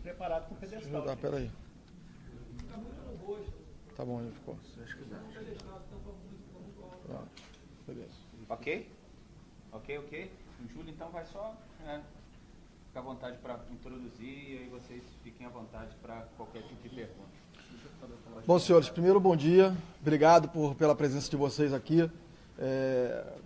preparado com o pedestal. Tá, peraí. Tá bom, ele ficou. Beleza. Ok? Ok. O Júlio, então, vai só ficar à vontade para introduzir e aí vocês fiquem à vontade para qualquer tipo de pergunta. Bom, senhores, primeiro, bom dia. Obrigado pela presença de vocês aqui.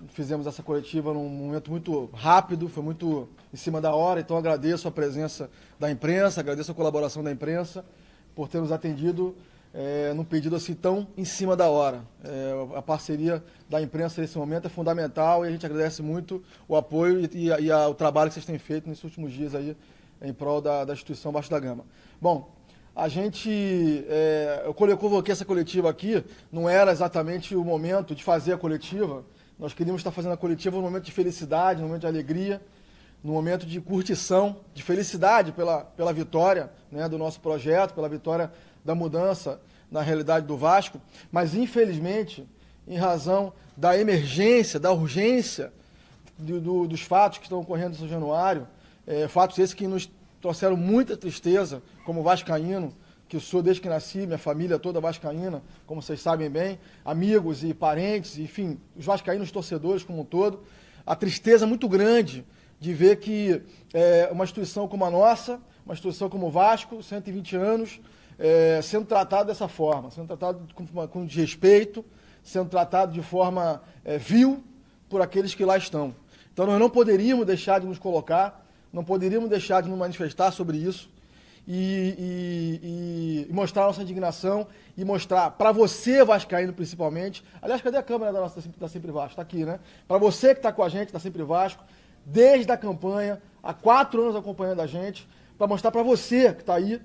Fizemos essa coletiva num momento muito rápido, foi muito em cima da hora, então agradeço a presença da imprensa, agradeço a colaboração da imprensa por ter nos atendido num pedido assim tão em cima da hora. A parceria da imprensa nesse momento é fundamental e a gente agradece muito o apoio e o trabalho que vocês têm feito nesses últimos dias aí em prol da instituição Vasco da Gama. Bom, a gente, eu convoquei essa coletiva aqui, não era exatamente o momento de fazer a coletiva, nós queríamos estar fazendo a coletiva num momento de felicidade, num momento de alegria, num momento de curtição, de felicidade pela vitória, né, do nosso projeto, pela vitória da mudança na realidade do Vasco, mas infelizmente, em razão da emergência, da urgência dos fatos que estão ocorrendo em São Januário, fatos esses que nos trouxeram muita tristeza, como vascaíno, que eu sou desde que nasci, minha família toda vascaína, como vocês sabem bem, amigos e parentes, enfim, os vascaínos torcedores como um todo, a tristeza muito grande de ver que uma instituição como a nossa, uma instituição como o Vasco, 120 anos, sendo tratado dessa forma, sendo tratado com desrespeito, sendo tratado de forma vil por aqueles que lá estão. Então nós não poderíamos deixar de nos colocar, não poderíamos deixar de nos manifestar sobre isso e mostrar nossa indignação e mostrar para você, vascaíno, principalmente. Aliás, cadê a câmera da Sempre Vasco? Está aqui, né? Para você que está com a gente, da Sempre Vasco, desde a campanha, há 4 anos acompanhando a gente, para mostrar para você que está aí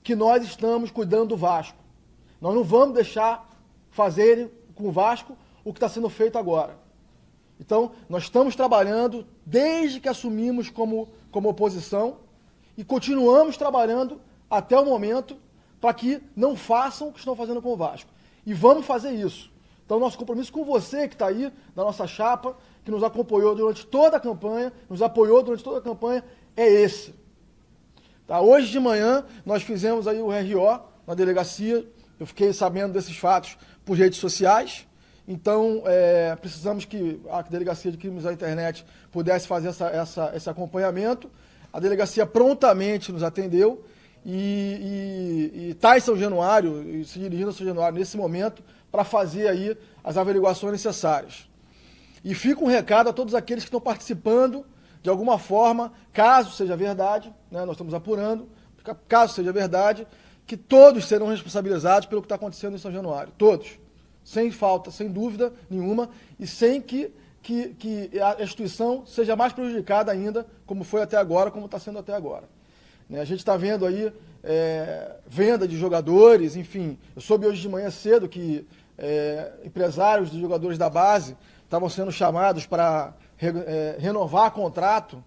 que nós estamos cuidando do Vasco. Nós não vamos deixar fazerem com o Vasco o que está sendo feito agora. Então, nós estamos trabalhando desde que assumimos como oposição e continuamos trabalhando até o momento para que não façam o que estão fazendo com o Vasco. E vamos fazer isso. Então, nosso compromisso com você que está aí, da nossa chapa, que nos acompanhou durante toda a campanha, nos apoiou durante toda a campanha, é esse. Tá? Hoje de manhã, nós fizemos aí o RO na delegacia, eu fiquei sabendo desses fatos por redes sociais. Então, precisamos que a Delegacia de Crimes da Internet pudesse fazer esse acompanhamento. A delegacia prontamente nos atendeu e está em São Januário, e se dirigindo a São Januário nesse momento, para fazer aí as averiguações necessárias. E fica um recado a todos aqueles que estão participando, de alguma forma, caso seja verdade, né, nós estamos apurando, caso seja verdade, que todos serão responsabilizados pelo que está acontecendo em São Januário, todos. Sem falta, sem dúvida nenhuma, e sem que a instituição seja mais prejudicada ainda, como foi até agora, como está sendo até agora. A gente está vendo aí venda de jogadores, enfim, eu soube hoje de manhã cedo que empresários de jogadores da base estavam sendo chamados para renovar contrato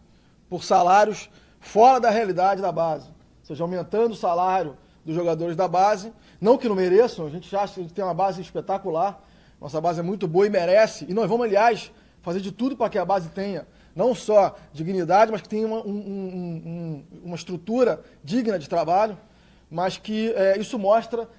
por salários fora da realidade da base, ou seja, aumentando o salário dos jogadores da base, não que não mereçam, a gente acha que a gente tem uma base espetacular, nossa base é muito boa e merece, e nós vamos, aliás, fazer de tudo para que a base tenha não só dignidade, mas que tenha uma estrutura digna de trabalho, mas que isso mostra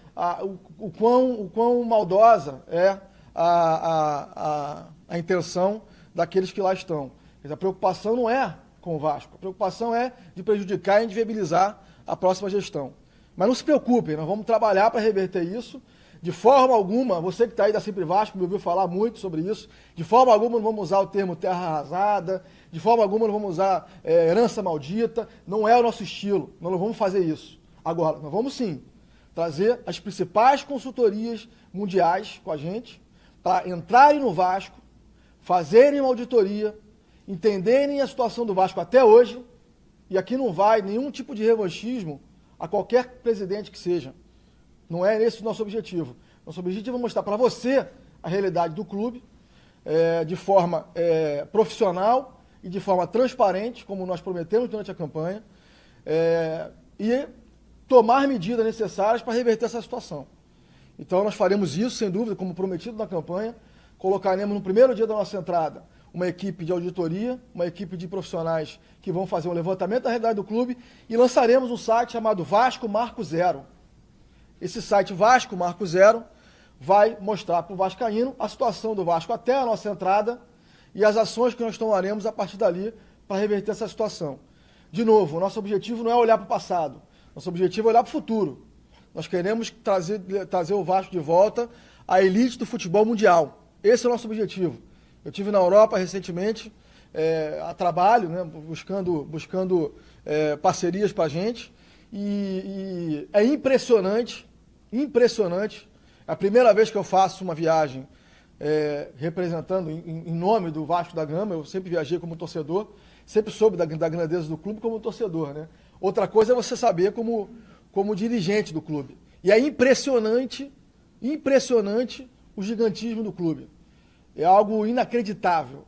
o quão maldosa é a intenção daqueles que lá estão. A preocupação não é com o Vasco, a preocupação é de prejudicar e inviabilizar a próxima gestão. Mas não se preocupem, nós vamos trabalhar para reverter isso. De forma alguma, você que está aí da Sempre Vasco, me ouviu falar muito sobre isso, de forma alguma não vamos usar o termo terra arrasada, de forma alguma não vamos usar herança maldita, não é o nosso estilo, nós não vamos fazer isso. Agora, nós vamos sim trazer as principais consultorias mundiais com a gente, para entrarem no Vasco, fazerem uma auditoria, entenderem a situação do Vasco até hoje, e aqui não vai nenhum tipo de revanchismo a qualquer presidente que seja. Não é esse o nosso objetivo. Nosso objetivo é mostrar para você a realidade do clube de forma profissional e de forma transparente, como nós prometemos durante a campanha, e tomar medidas necessárias para reverter essa situação. Então nós faremos isso, sem dúvida, como prometido na campanha, colocaremos no primeiro dia da nossa entrada uma equipe de auditoria, uma equipe de profissionais que vão fazer um levantamento da realidade do clube e lançaremos um site chamado Vasco Marco Zero. Esse site Vasco Marco Zero vai mostrar para o vascaíno a situação do Vasco até a nossa entrada e as ações que nós tomaremos a partir dali para reverter essa situação. De novo, o nosso objetivo não é olhar para o passado, nosso objetivo é olhar para o futuro. Nós queremos trazer o Vasco de volta à elite do futebol mundial. Esse é o nosso objetivo. Eu estive na Europa recentemente, a trabalho, né, buscando parcerias para a gente, e é impressionante. É a primeira vez que eu faço uma viagem representando em nome do Vasco da Gama. Eu sempre viajei como torcedor, sempre soube da grandeza do clube como torcedor, né? Outra coisa é você saber como dirigente do clube. E é impressionante o gigantismo do clube. É algo inacreditável.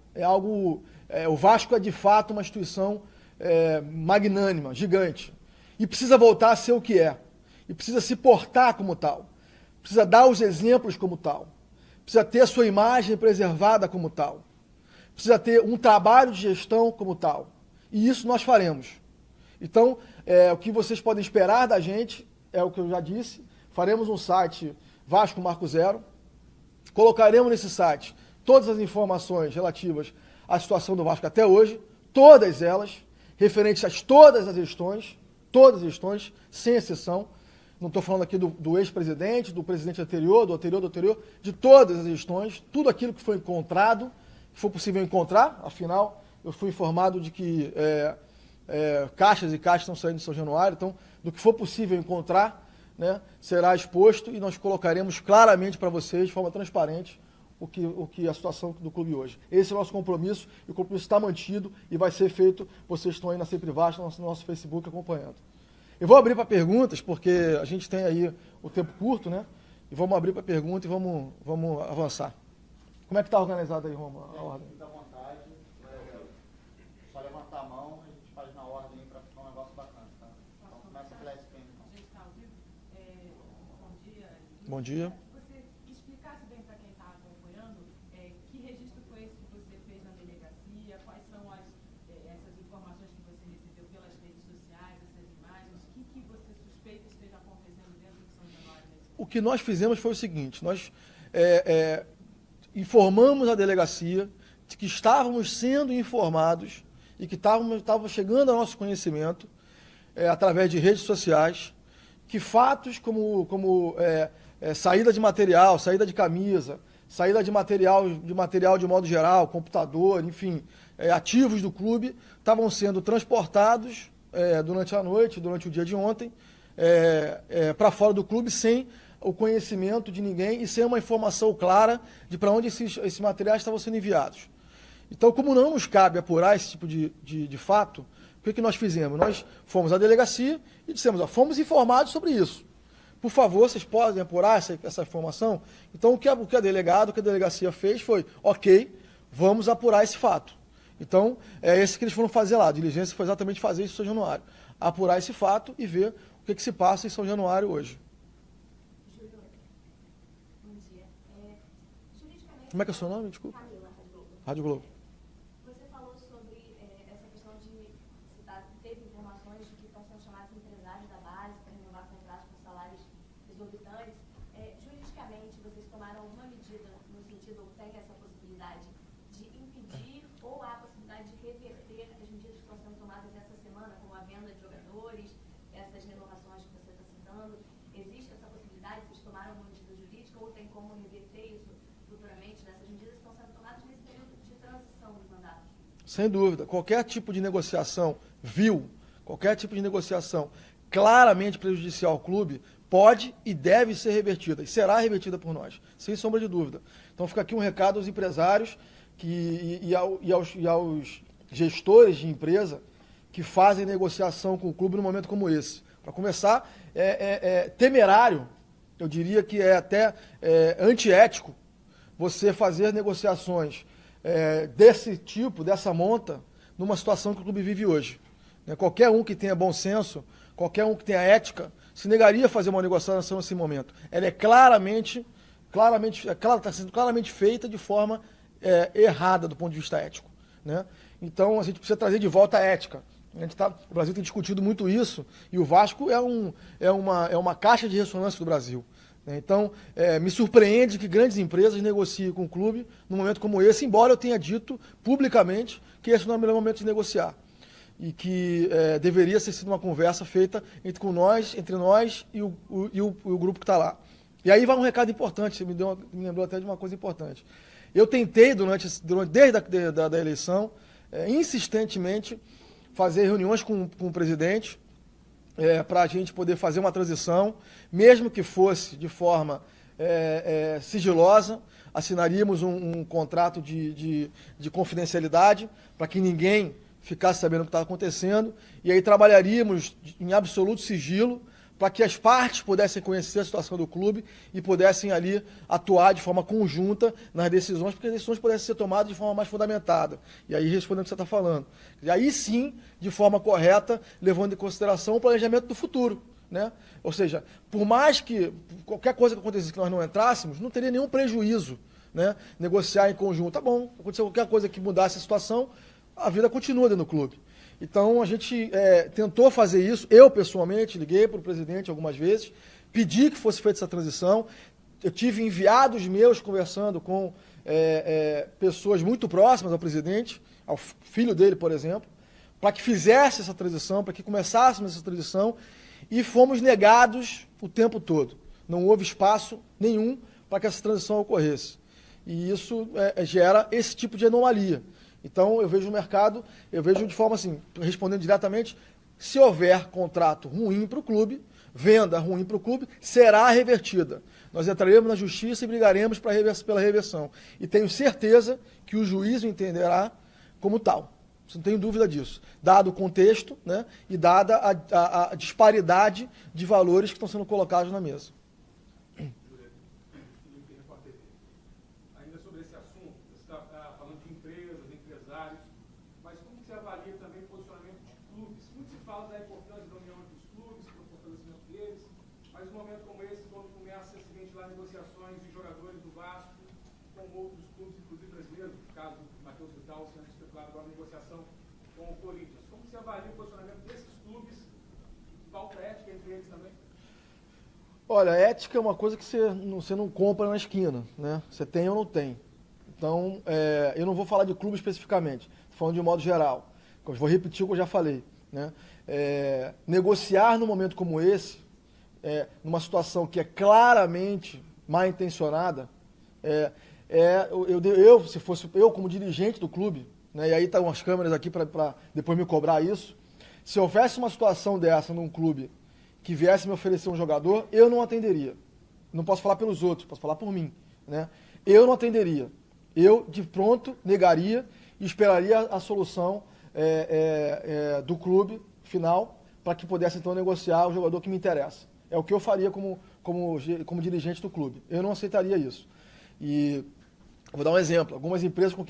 O Vasco é de fato uma instituição magnânima, gigante. E precisa voltar a ser o que é. E precisa se portar como tal. Precisa dar os exemplos como tal. Precisa ter a sua imagem preservada como tal. Precisa ter um trabalho de gestão como tal. E isso nós faremos. Então, o que vocês podem esperar da gente é o que eu já disse. Faremos um site Vasco Marco Zero. Colocaremos nesse site todas as informações relativas à situação do Vasco até hoje, todas elas, referentes a todas as gestões, sem exceção. Não estou falando aqui do ex-presidente, do presidente anterior, do anterior, de todas as gestões, tudo aquilo que foi encontrado, que for possível encontrar. Afinal, eu fui informado de que caixas e caixas estão saindo de São Januário, então, do que for possível encontrar, né, será exposto e nós colocaremos claramente para vocês, de forma transparente, o que a situação do clube hoje. Esse é o nosso compromisso, e o compromisso está mantido e vai ser feito. Vocês estão aí na Sempre Vasco, no nosso Facebook, acompanhando. Eu vou abrir para perguntas, porque a gente tem aí o tempo curto, né? E vamos abrir para perguntas e vamos avançar. Como é que está organizado aí, Roma, a ordem? Fica à vontade, só levantar a mão, a gente faz na ordem para ficar um negócio bacana, tá? Então começa pela SPM, então. A gente está ao vivo. Bom dia. Bom dia. Você explicasse bem para quem está acompanhando que registro foi esse que você fez na delegacia, quais são essas informações que você recebeu pelas redes sociais, essas imagens, o que você suspeita esteja acontecendo dentro de São Januário nesse momento? O que nós fizemos foi o seguinte: nós informamos a delegacia de que estávamos sendo informados e que estava chegando ao nosso conhecimento, através de redes sociais, que fatos como saída de material, saída de camisa, saída de material de modo geral, computador, enfim, ativos do clube, estavam sendo transportados durante a noite, durante o dia de ontem, para fora do clube, sem o conhecimento de ninguém e sem uma informação clara de para onde esses materiais estavam sendo enviados. Então, como não nos cabe apurar esse tipo de fato, o que nós fizemos? Nós fomos à delegacia e dissemos: fomos informados sobre isso. Por favor, vocês podem apurar essa informação? Então, o que a delegacia fez foi: ok, vamos apurar esse fato. Então, é esse que eles foram fazer lá. A diligência foi exatamente fazer isso em São Januário. Apurar esse fato e ver o que se passa em São Januário hoje. Como é que é o seu nome? Desculpa. Camila, Rádio Globo. Você falou sobre essa questão de teve informações de que estão sendo chamados empresários da base para renovar contratos com salários exorbitantes. Juridicamente, vocês tomaram alguma medida no sentido, ou tem essa possibilidade de impedir, ou há a possibilidade de reverter as medidas que estão sendo tomadas essa semana, como a venda de jogadores, essas renovações que você está citando? Existe essa possibilidade? Vocês tomaram uma medida jurídica, ou tem como reverter isso futuramente, dessas medidas que estão sendo tomadas nesse período de transição dos mandatos? Sem dúvida. Qualquer tipo de negociação qualquer tipo de negociação claramente prejudicial ao clube, pode e deve ser revertida. E será revertida por nós, sem sombra de dúvida. Então fica aqui um recado aos empresários e aos gestores de empresa que fazem negociação com o clube num momento como esse. Para começar, temerário, eu diria que é até antiético, você fazer negociações desse tipo, dessa monta, numa situação que o clube vive hoje. Qualquer um que tenha bom senso, qualquer um que tenha ética, se negaria a fazer uma negociação nesse momento. Ela é está sendo claramente feita de forma errada do ponto de vista ético, né? Então, a gente precisa trazer de volta a ética. O Brasil tem discutido muito isso, e o Vasco é uma caixa de ressonância do Brasil. Então, me surpreende que grandes empresas negociem com o clube num momento como esse, embora eu tenha dito publicamente que esse não é o melhor momento de negociar. E que deveria ser sido uma conversa feita entre nós e o grupo que está lá. E aí vai um recado importante, você me lembrou até de uma coisa importante. Eu tentei, desde a eleição, insistentemente, fazer reuniões com o presidente, para a gente poder fazer uma transição, mesmo que fosse de forma sigilosa, assinaríamos um contrato de confidencialidade, para que ninguém ficasse sabendo o que estava acontecendo, e aí trabalharíamos em absoluto sigilo, para que as partes pudessem conhecer a situação do clube e pudessem ali atuar de forma conjunta nas decisões, porque as decisões pudessem ser tomadas de forma mais fundamentada. E aí, respondendo o que você está falando. E aí sim, de forma correta, levando em consideração o planejamento do futuro, né? Ou seja, por mais que qualquer coisa que acontecesse que nós não entrássemos, não teria nenhum prejuízo, né? Negociar em conjunto. Tá bom, aconteceu qualquer coisa que mudasse a situação, a vida continua dentro do clube. Então, a gente tentou fazer isso. Eu, pessoalmente, liguei para o presidente algumas vezes, pedi que fosse feita essa transição. Eu tive enviados meus conversando com pessoas muito próximas ao presidente, ao filho dele, por exemplo, para que fizesse essa transição, para que começássemos essa transição, e fomos negados o tempo todo. Não houve espaço nenhum para que essa transição ocorresse. E isso gera esse tipo de anomalia. Então, eu vejo o mercado, eu vejo de forma assim, respondendo diretamente, se houver contrato ruim para o clube, venda ruim para o clube, será revertida. Nós entraremos na justiça e brigaremos pela reversão. E tenho certeza que o juiz o entenderá como tal. Não tenho dúvida disso. Dado o contexto, né, e dada a disparidade de valores que estão sendo colocados na mesa. Ainda sobre esse assunto, você está falando de empresas, empresários, mas como você avalia também o posicionamento de clubes? Muito se fala da importância da união entre os clubes, do fortalecimento deles, mas num momento como esse, quando começa a se ventilar negociações de jogadores do Vasco com outros clubes, inclusive brasileiros, no caso do Matheus Vital, sendo especulado agora a negociação com o Corinthians. Como você avalia o posicionamento desses clubes? Falta ética entre eles também? Olha, ética é uma coisa que você não compra na esquina, né? Você tem ou não tem. Então, eu não vou falar de clube especificamente, estou falando de um modo geral. Eu vou repetir o que eu já falei, né? Negociar num momento como esse, numa situação que é claramente mal intencionada, se fosse eu como dirigente do clube, né? E aí estão as câmeras aqui para depois me cobrar isso, se houvesse uma situação dessa num clube que viesse me oferecer um jogador, eu não atenderia. Não posso falar pelos outros, posso falar por mim, né? Eu não atenderia. Eu, de pronto, negaria e esperaria a solução do clube final para que pudesse, então, negociar o jogador que me interessa. É o que eu faria como dirigente do clube. Eu não aceitaria isso. E vou dar um exemplo. Algumas empresas com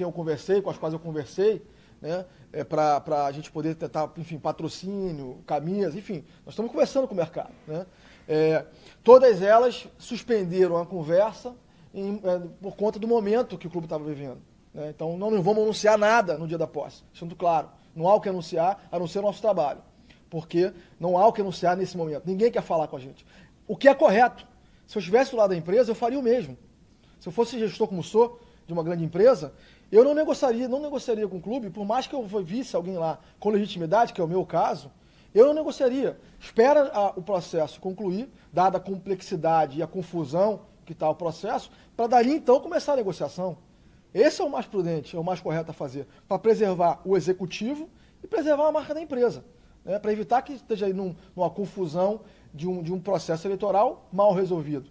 as quais eu conversei, né, para a gente poder tentar, enfim, patrocínio, camisas, enfim, nós estamos conversando com o mercado, né? Todas elas suspenderam a conversa por conta do momento que o clube estava vivendo, né? Então, não vamos anunciar nada no dia da posse, sendo claro, não há o que anunciar, a não ser o nosso trabalho, porque não há o que anunciar nesse momento, ninguém quer falar com a gente. O que é correto, se eu estivesse do lado da empresa, eu faria o mesmo. Se eu fosse gestor como sou, de uma grande empresa, eu não negociaria com o clube, por mais que eu visse alguém lá com legitimidade, que é o meu caso, eu não negociaria. Espera o processo concluir, dada a complexidade e a confusão que está o processo, para dali então começar a negociação. Esse é o mais prudente, é o mais correto a fazer, para preservar o executivo e preservar a marca da empresa, né, para evitar que esteja aí numa confusão de um processo eleitoral mal resolvido.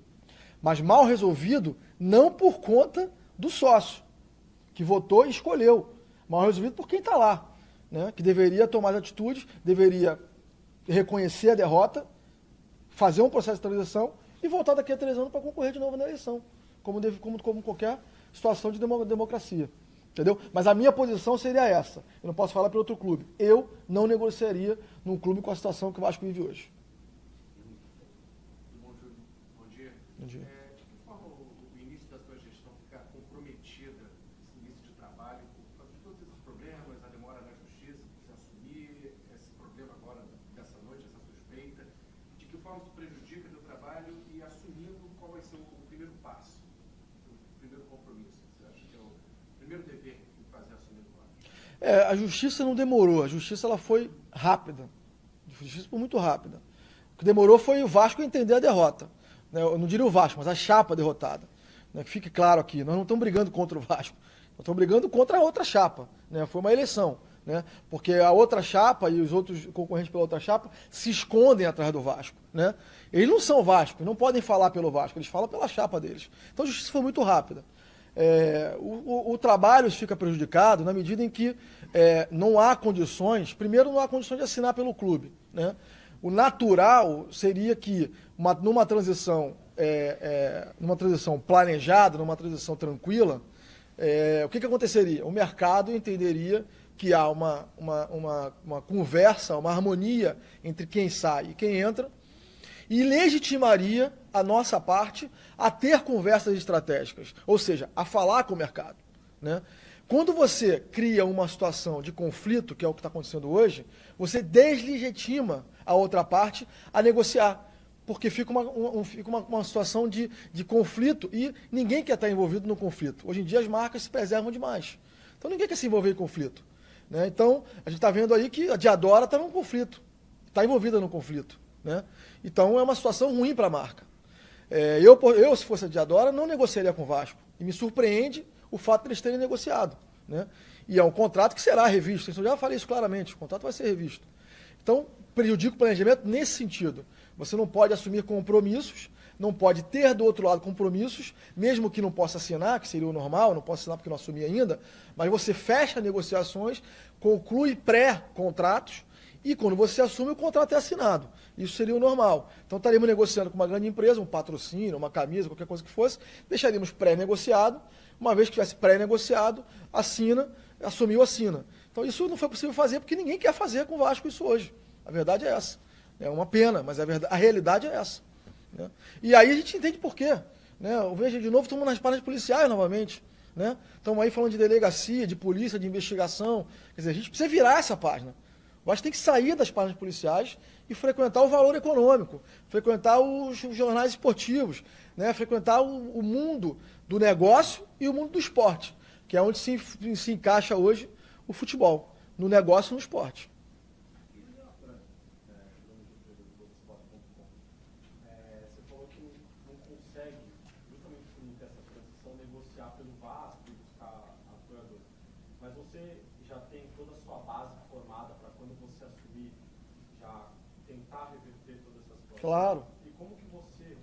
Mas mal resolvido não por conta do sócio, que votou e escolheu. Mal resolvido por quem está lá, né? Que deveria tomar atitudes, deveria reconhecer a derrota, fazer um processo de transição e voltar daqui a 3 anos para concorrer de novo na eleição, como qualquer situação de democracia. Entendeu? Mas a minha posição seria essa. Eu não posso falar para outro clube. Eu não negociaria num clube com a situação que o Vasco vive hoje. Bom dia. Bom dia. De que forma o início da sua gestão fica comprometido, esse início forma isso prejudica o teu trabalho e assumindo qual vai ser o primeiro passo, o primeiro compromisso? Você acha que é o primeiro dever que fazer assumir o Vasco? A justiça não demorou, a justiça ela foi rápida. A justiça foi muito rápida. O que demorou foi o Vasco entender a derrota. Né? Eu não diria o Vasco, mas a chapa derrotada. Né? Que fique claro aqui, nós não estamos brigando contra o Vasco, nós estamos brigando contra a outra chapa. Né? Foi uma eleição. Né? Porque a outra chapa e os outros concorrentes pela outra chapa se escondem atrás do Vasco. Né? Eles não são Vasco, não podem falar pelo Vasco, eles falam pela chapa deles. Então a justiça foi muito rápida. O trabalho fica prejudicado na medida em que não há condições, primeiro não há condições de assinar pelo clube. Né? O natural seria que numa transição planejada, numa transição tranquila, o que aconteceria? O mercado entenderia que há uma conversa, uma harmonia entre quem sai e quem entra, e legitimaria a nossa parte a ter conversas estratégicas, ou seja, a falar com o mercado. Né? Quando você cria uma situação de conflito, que é o que está acontecendo hoje, você deslegitima a outra parte a negociar, porque fica uma situação de conflito e ninguém quer estar envolvido no conflito. Hoje em dia as marcas se preservam demais, então ninguém quer se envolver em conflito. Né? Então, a gente está vendo aí que a Diadora está num conflito, está envolvida no conflito. Né? Então, é uma situação ruim para a marca. Eu, se fosse a Diadora, não negociaria com o Vasco. E me surpreende o fato de eles terem negociado. Né? E é um contrato que será revisto. Eu já falei isso claramente, o contrato vai ser revisto. Então, prejudica o planejamento nesse sentido. Você não pode assumir compromissos, não pode ter do outro lado compromissos, mesmo que não possa assinar, que seria o normal, não posso assinar porque não assumi ainda, mas você fecha negociações, conclui pré-contratos, e quando você assume, o contrato é assinado. Isso seria o normal. Então estaríamos negociando com uma grande empresa, um patrocínio, uma camisa, qualquer coisa que fosse, deixaríamos pré-negociado, uma vez que tivesse pré-negociado, assumiu, assina. Então isso não foi possível fazer porque ninguém quer fazer com o Vasco isso hoje. A verdade é essa. É uma pena, mas a realidade é essa. Né? E aí a gente entende por quê. Né? Eu vejo de novo, estamos nas páginas policiais novamente. Né? Estamos aí falando de delegacia, de polícia, de investigação. Quer dizer, a gente precisa virar essa página. O Vasco tem que sair das páginas policiais e frequentar o valor econômico, frequentar os jornais esportivos, né? Frequentar o mundo do negócio e o mundo do esporte, que é onde se encaixa hoje o futebol, no negócio e no esporte. Você falou que não consegue, justamente por não ter essa transição, negociar pelo Vasco e buscar apoiadores. Mas você já tem toda a sua base formada para quando você assumir, já tentar reverter toda essa situação? Claro. E como que você,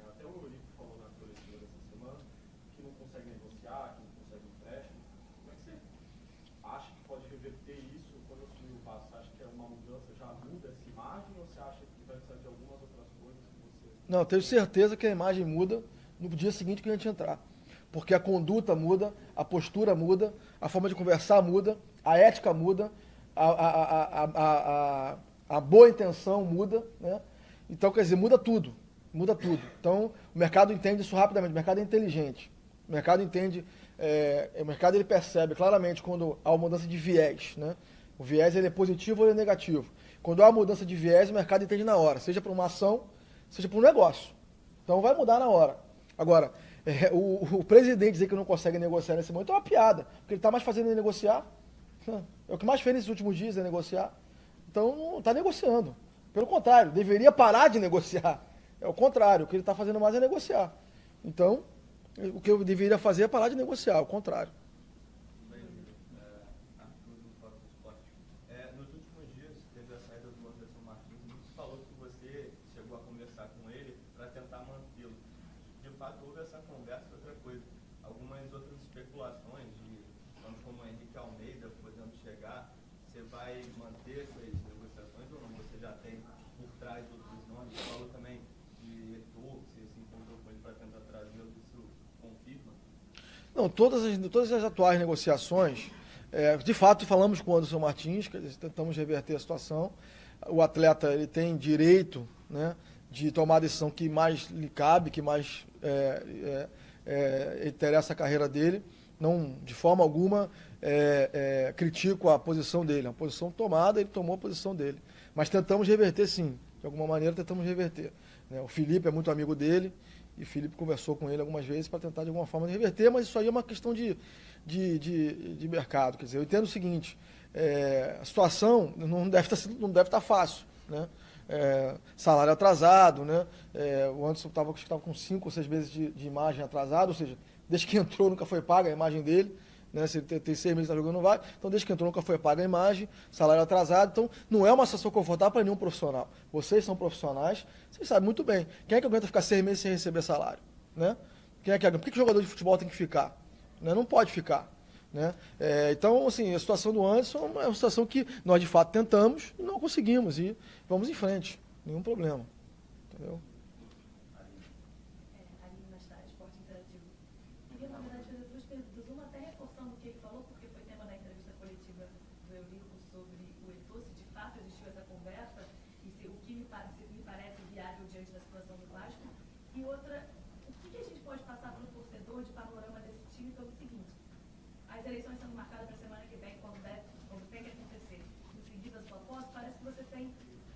até o Eurico falou na coletiva dessa semana, que não consegue negociar, que não consegue empréstimo, como é que você acha que pode reverter isso quando assumir o Vasco? Você acha que é uma mudança, já muda essa imagem, ou você acha que vai precisar de algumas outras coisas que você... Não, eu tenho certeza que a imagem muda no dia seguinte que a gente entrar. Porque a conduta muda, a postura muda, a forma de conversar muda, a ética muda, a boa intenção muda, né? Então, quer dizer, muda tudo. Então, o mercado entende isso rapidamente, o mercado é inteligente. O mercado entende, o mercado ele percebe claramente quando há uma mudança de viés, né? O viés ele é positivo ou ele é negativo. Quando há uma mudança de viés, o mercado entende na hora, seja para uma ação, seja para um negócio. Então, vai mudar na hora. Agora, o presidente dizer que não consegue negociar nesse momento é uma piada, porque ele está mais fazendo negociar. É o que mais fez nesses últimos dias, é negociar. Então, não está negociando. Pelo contrário, deveria parar de negociar. É o contrário, o que ele está fazendo mais é negociar. Então, o que eu deveria fazer é parar de negociar, o contrário. Nos últimos dias, teve a saída do Anderson Martins, e você falou que você chegou a conversar com ele para tentar mantê-lo. De fato, houve essa conversa, outra coisa. Algumas outras especulações de nomes como Henrique Almeida podendo chegar, você vai manter essas negociações ou não? Você já tem por trás outros nomes? Você falou também de Heitor, que você se encontrou com ele para tentar trazê-lo, isso confirma? Não, todas as atuais negociações, de fato falamos com o Anderson Martins, tentamos reverter a situação. O atleta ele tem direito, né, de tomar a decisão que mais lhe cabe, que mais interessa a carreira dele. não de forma alguma critico a posição dele. É uma posição tomada, ele tomou a posição dele. Mas tentamos reverter, sim. De alguma maneira, tentamos reverter. Né? O Felipe é muito amigo dele, e o Felipe conversou com ele algumas vezes para tentar, de alguma forma, reverter, mas isso aí é uma questão de mercado. Quer dizer, eu entendo o seguinte, a situação não deve estar fácil, né? Salário atrasado, né? O Anderson estava com 5 ou 6 meses de imagem atrasada, ou seja, desde que entrou nunca foi paga a imagem dele, né? Se ele tem 6 meses está jogando, não vai. Então, desde que entrou nunca foi paga a imagem, salário atrasado. Então, não é uma situação confortável para nenhum profissional. Vocês são profissionais, vocês sabem muito bem. Quem é que aguenta ficar 6 meses sem receber salário? Né? Quem é que aguenta? Por que o jogador de futebol tem que ficar? Né? Não pode ficar. Né? Então, assim, a situação do Anderson é uma situação que nós, de fato, tentamos e não conseguimos. E vamos em frente. Nenhum problema. Entendeu? Ali na Estádio Esporte Interativo. Queria, na verdade, fazer 2 perguntas. Uma até reforçando o que ele falou, porque foi tema da entrevista coletiva do Eurico sobre o Eto'o, se de fato existiu essa conversa e se o que me parece viável diante da situação do Vasco. E outra, o que a gente pode passar para o torcedor de panorama desse time pelo seguinte: as eleições sendo marcadas para a semana que vem, quando tem que acontecer, em seguida da sua posse, parece que você tem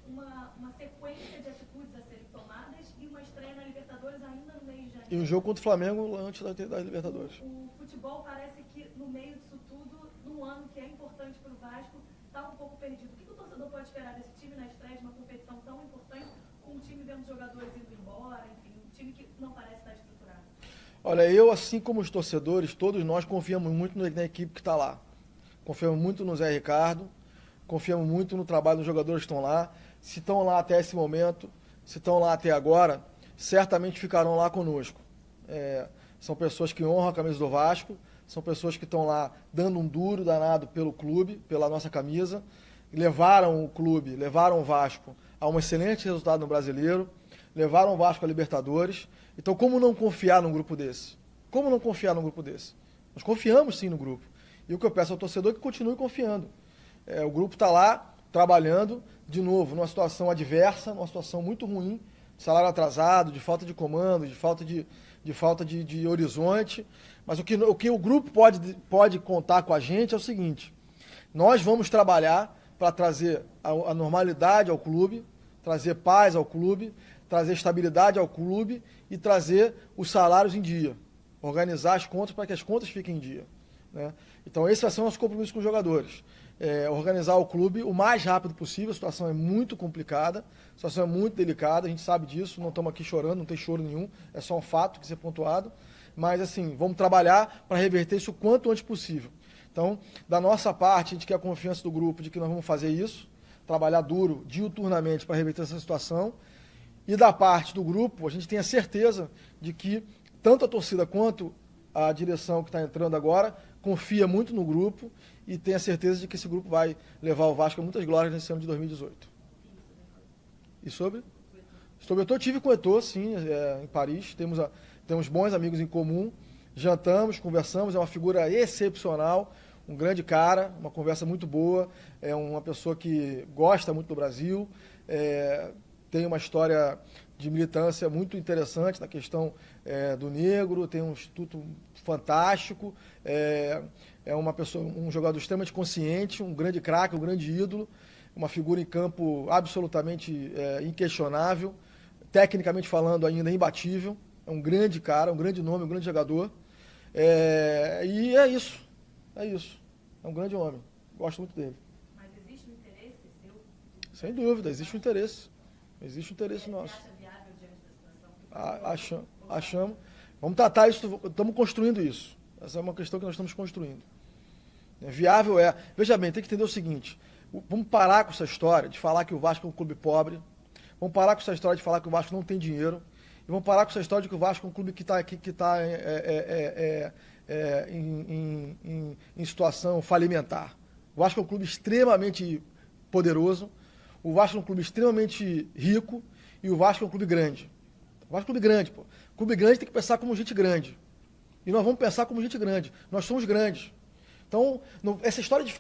uma sequência de atitudes a serem tomadas e uma estreia na Libertadores ainda no mês de janeiro. E um jogo contra o Flamengo antes da Libertadores. O futebol parece que, no meio disso tudo, num ano que é importante para o Vasco, está um pouco perdido. O que o torcedor pode esperar desse time na estreia de uma competição tão importante, com um time vendo jogadores indo embora, enfim, um time que não parece estar estruturado? Olha, eu, assim como os torcedores, todos nós confiamos muito na equipe que está lá. Confiamos muito no Zé Ricardo, confiamos muito no trabalho dos jogadores que estão lá. Se estão lá até esse momento, se estão lá até agora, certamente ficarão lá conosco. São pessoas que honram a camisa do Vasco, são pessoas que estão lá dando um duro danado pelo clube, pela nossa camisa, levaram o clube, levaram o Vasco a um excelente resultado no Brasileiro, levaram o Vasco a Libertadores. Então, como não confiar num grupo desse? Como não confiar num grupo desse? Nós confiamos sim no grupo. E o que eu peço ao torcedor é que continue confiando. O grupo está lá, trabalhando, de novo, numa situação adversa, numa situação muito ruim, de salário atrasado, de falta de comando, de falta de horizonte. Mas o que o grupo pode contar com a gente é o seguinte: nós vamos trabalhar para trazer a normalidade ao clube, trazer paz ao clube, trazer estabilidade ao clube e trazer os salários em dia. Organizar as contas para que as contas fiquem em dia. Né? Então, esse vai ser o nosso compromisso com os jogadores. Organizar o clube o mais rápido possível. A situação é muito complicada, a situação é muito delicada, a gente sabe disso, não estamos aqui chorando, não tem choro nenhum, é só um fato que ser pontuado. Mas, assim, vamos trabalhar para reverter isso o quanto antes possível. Então, da nossa parte, a gente quer a confiança do grupo de que nós vamos fazer isso, trabalhar duro, diuturnamente, para reverter essa situação. E da parte do grupo, a gente tem a certeza de que tanto a torcida quanto a direção que está entrando agora confia muito no grupo e tem a certeza de que esse grupo vai levar o Vasco a muitas glórias nesse ano de 2018. E sobre o Eto'o, eu tive com o Eto'o, sim, em Paris. Temos bons amigos em comum, jantamos, conversamos, é uma figura excepcional, um grande cara, uma conversa muito boa, é uma pessoa que gosta muito do Brasil, tem uma história de militância muito interessante na questão do negro, tem um instituto fantástico, é uma pessoa, um jogador extremamente consciente, um grande craque, um grande ídolo, uma figura em campo absolutamente inquestionável, tecnicamente falando ainda imbatível, é um grande cara, um grande nome, um grande jogador, e é isso, é um grande homem, gosto muito dele. Mas existe um interesse seu? Sem dúvida, existe um interesse. Existe um interesse nosso. Você acha viável diante da situação? Achamos. Vamos tratar isso, estamos construindo isso. Essa é uma questão que nós estamos construindo. Viável Veja bem, tem que entender o seguinte: vamos parar com essa história de falar que o Vasco é um clube pobre, vamos parar com essa história de falar que o Vasco não tem dinheiro, e vamos parar com essa história de que o Vasco é um clube que está em situação falimentar. O Vasco é um clube extremamente poderoso, o Vasco é um clube extremamente rico e o Vasco é um clube grande. O Vasco é um clube grande, pô. Clube grande tem que pensar como gente grande. E nós vamos pensar como gente grande. Nós somos grandes. Então, essa história de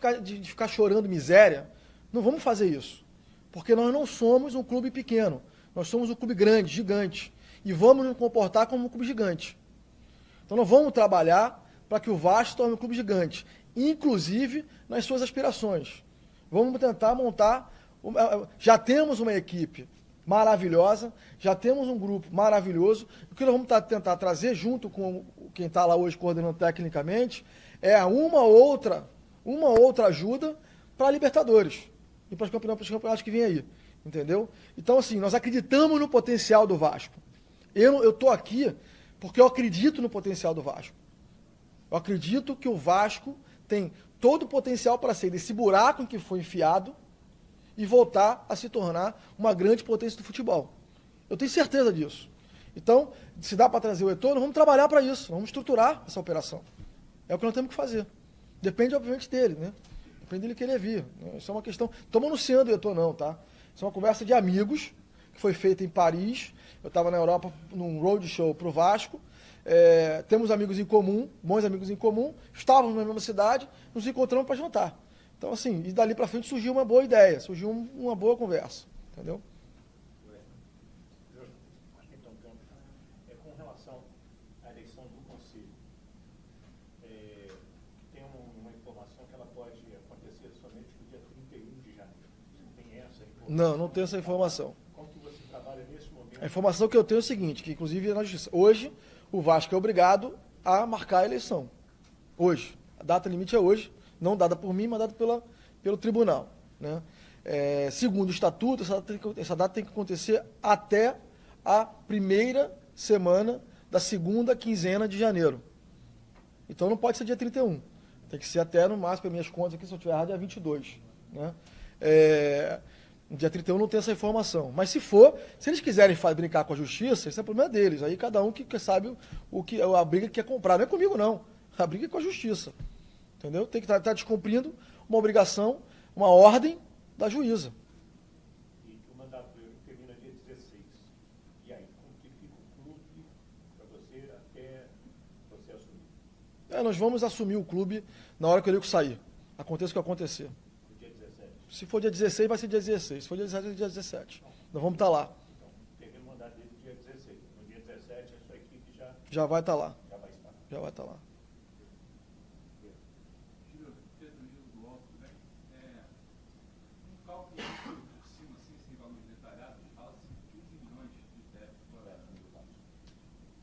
ficar chorando miséria, não vamos fazer isso. Porque nós não somos um clube pequeno. Nós somos um clube grande, gigante. E vamos nos comportar como um clube gigante. Então, nós vamos trabalhar para que o Vasco se torne um clube gigante, inclusive nas suas aspirações. Vamos tentar montar... Já temos uma equipe maravilhosa, já temos um grupo maravilhoso. O que nós vamos tentar trazer junto com quem está lá hoje coordenando tecnicamente é uma outra ajuda para a Libertadores e para os campeonatos que vêm aí, entendeu? Então, assim, nós acreditamos no potencial do Vasco. Eu estou aqui porque eu acredito no potencial do Vasco. Eu acredito que o Vasco tem todo o potencial para sair desse buraco em que foi enfiado e voltar a se tornar uma grande potência do futebol. Eu tenho certeza disso. Então, se dá para trazer o Eto'o, nós vamos trabalhar para isso, vamos estruturar essa operação. É o que nós temos que fazer. Depende, obviamente, dele, né? Depende dele querer vir. Isso é uma questão... Estamos anunciando o Eto'o, não, tá? Isso é uma conversa de amigos, que foi feita em Paris. Eu estava na Europa num roadshow para o Vasco. Temos amigos em comum, bons amigos em comum, estávamos na mesma cidade, nos encontramos para jantar. Então, assim, e dali para frente surgiu uma boa ideia, surgiu uma boa conversa, entendeu? Então, com relação à eleição do Conselho, tem uma informação que ela pode acontecer somente no dia 31 de janeiro. Você tem essa informação? Não tenho essa informação. Como que você trabalha nesse momento? A informação que eu tenho é o seguinte, que inclusive na justiça, hoje o Vasco é obrigado a marcar a eleição. Hoje. A data limite é hoje, não dada por mim, mas dada pelo tribunal, né? Segundo o estatuto, essa data tem que acontecer até a primeira semana da segunda quinzena de janeiro. Então não pode ser dia 31. Tem que ser até, no máximo, pelas minhas contas aqui, se eu estiver errado, dia 22. Né? No dia 31 não tem essa informação. Mas se eles quiserem brincar com a justiça, isso é problema deles. Aí cada um que sabe a briga que quer comprar. Não é comigo, não. A briga é com a justiça. Entendeu? Tem que estar descumprindo uma obrigação, uma ordem da juíza. E que o mandato dele termina dia 16. E aí, como que fica o clube para você até você assumir? Nós vamos assumir o clube na hora que o elenco sair. Aconteça o que acontecer. No dia 17. Se for dia 16, vai ser dia 16. Se for dia 17, vai ser dia 17. Nós vamos estar lá. Então, termina o mandato dele dia 16. No dia 17, a sua equipe já vai estar lá. já vai estar. Já vai estar lá. Pedro Gil do UOL, tudo bem? Um cálculo por cima, assim, sem valores detalhados, fala-se de 15 milhões de déficit para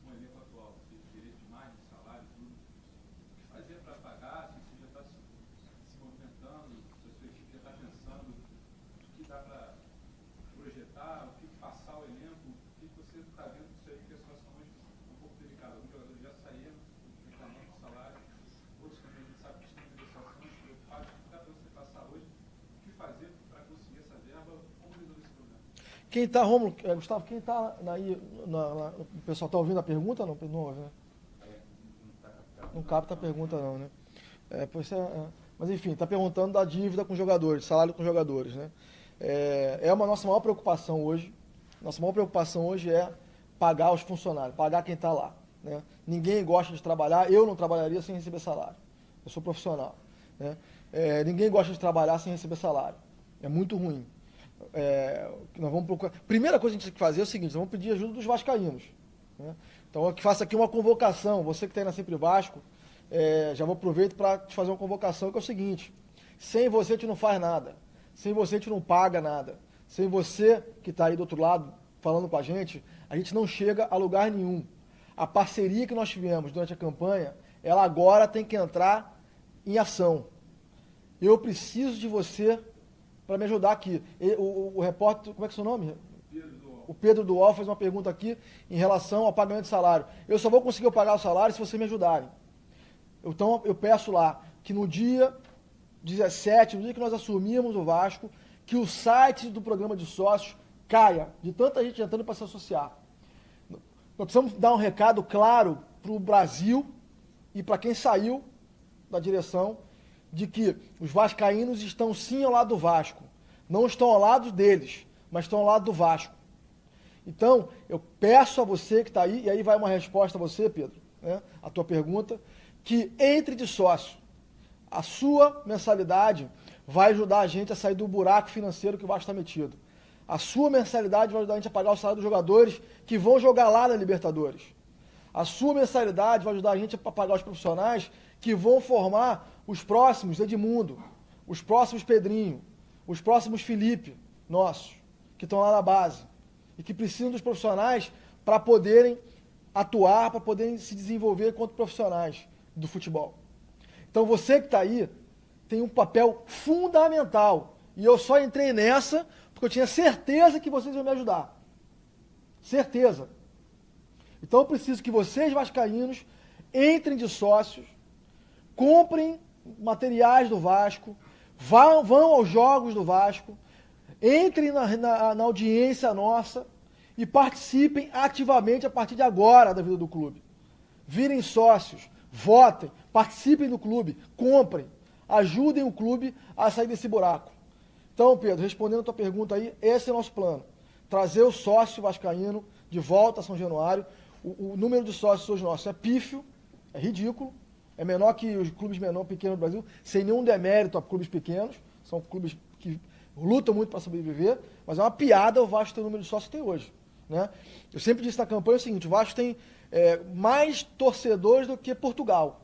o elenco atual, de direito de margem, de salário, tudo. O que fazer para pagar? Se você já está se movimentando, se a sua equipe já está pensando o que dá para projetar, o que passar o elenco, o que você está vendo disso aí, que a situação hoje é um pouco delicada. Alguns jogadores já saíram, reclamando do salário, outros também a gente sabe que estão em negociações, preocupados. O que dá para você passar hoje? O que fazer para conseguir essa verba? Como resolver esse problema? Quem está, Rômulo, Gustavo, quem está aí, o pessoal está ouvindo a pergunta? Não ouve, né? Não capta a pergunta não, né? Mas enfim, está perguntando da dívida com jogadores, salário com jogadores, né? É uma nossa maior preocupação hoje. Nossa maior preocupação hoje é pagar os funcionários, pagar quem está lá, né? Ninguém gosta de trabalhar, eu não trabalharia sem receber salário. Eu sou profissional, né? Ninguém gosta de trabalhar sem receber salário. É muito ruim. Nós vamos procurar. Primeira coisa que a gente tem que fazer é o seguinte: nós vamos pedir ajuda dos vascaínos, né? Então, eu que faço aqui uma convocação. Você que está aí na Sempre Vasco, já vou aproveitar para te fazer uma convocação, que é o seguinte: sem você a gente não faz nada, sem você a gente não paga nada, sem você que está aí do outro lado falando com a gente não chega a lugar nenhum. A parceria que nós tivemos durante a campanha, ela agora tem que entrar em ação. Eu preciso de você para me ajudar aqui. O repórter, como é que é o seu nome? O Pedro do UOL fez uma pergunta aqui em relação ao pagamento de salário. Eu só vou conseguir pagar o salário se vocês me ajudarem. Então, eu peço lá que no dia 17, no dia que nós assumimos o Vasco, que o site do programa de sócios caia, de tanta gente entrando para se associar. Nós precisamos dar um recado claro para o Brasil e para quem saiu da direção, de que os vascaínos estão sim ao lado do Vasco. Não estão ao lado deles, mas estão ao lado do Vasco. Então, eu peço a você que está aí, e aí vai uma resposta a você, Pedro, né, a tua pergunta, que entre de sócio. A sua mensalidade vai ajudar a gente a sair do buraco financeiro que o Vasco está metido. A sua mensalidade vai ajudar a gente a pagar o salário dos jogadores que vão jogar lá na Libertadores. A sua mensalidade vai ajudar a gente a pagar os profissionais que vão formar os próximos Edmundo, os próximos Pedrinho, os próximos Felipe, nossos, que estão lá na base e que precisam dos profissionais para poderem atuar, para poderem se desenvolver enquanto profissionais do futebol. Então você que está aí tem um papel fundamental. E eu só entrei nessa porque eu tinha certeza que vocês iam me ajudar. Certeza. Então eu preciso que vocês, vascaínos, entrem de sócios, comprem materiais do Vasco, vão aos jogos do Vasco, entrem na audiência nossa e participem ativamente a partir de agora da vida do clube. Virem sócios, votem, participem do clube, comprem, ajudem o clube a sair desse buraco. Então, Pedro, respondendo a tua pergunta aí, esse é o nosso plano. Trazer o sócio vascaíno de volta a São Januário. O número de sócios hoje nosso é pífio, é ridículo, é menor que os clubes pequenos do Brasil, sem nenhum demérito a clubes pequenos, são clubes que lutam muito para sobreviver, mas é uma piada o Vasco ter o número de sócios que tem hoje. Né? Eu sempre disse na campanha o seguinte, o Vasco tem mais torcedores do que Portugal,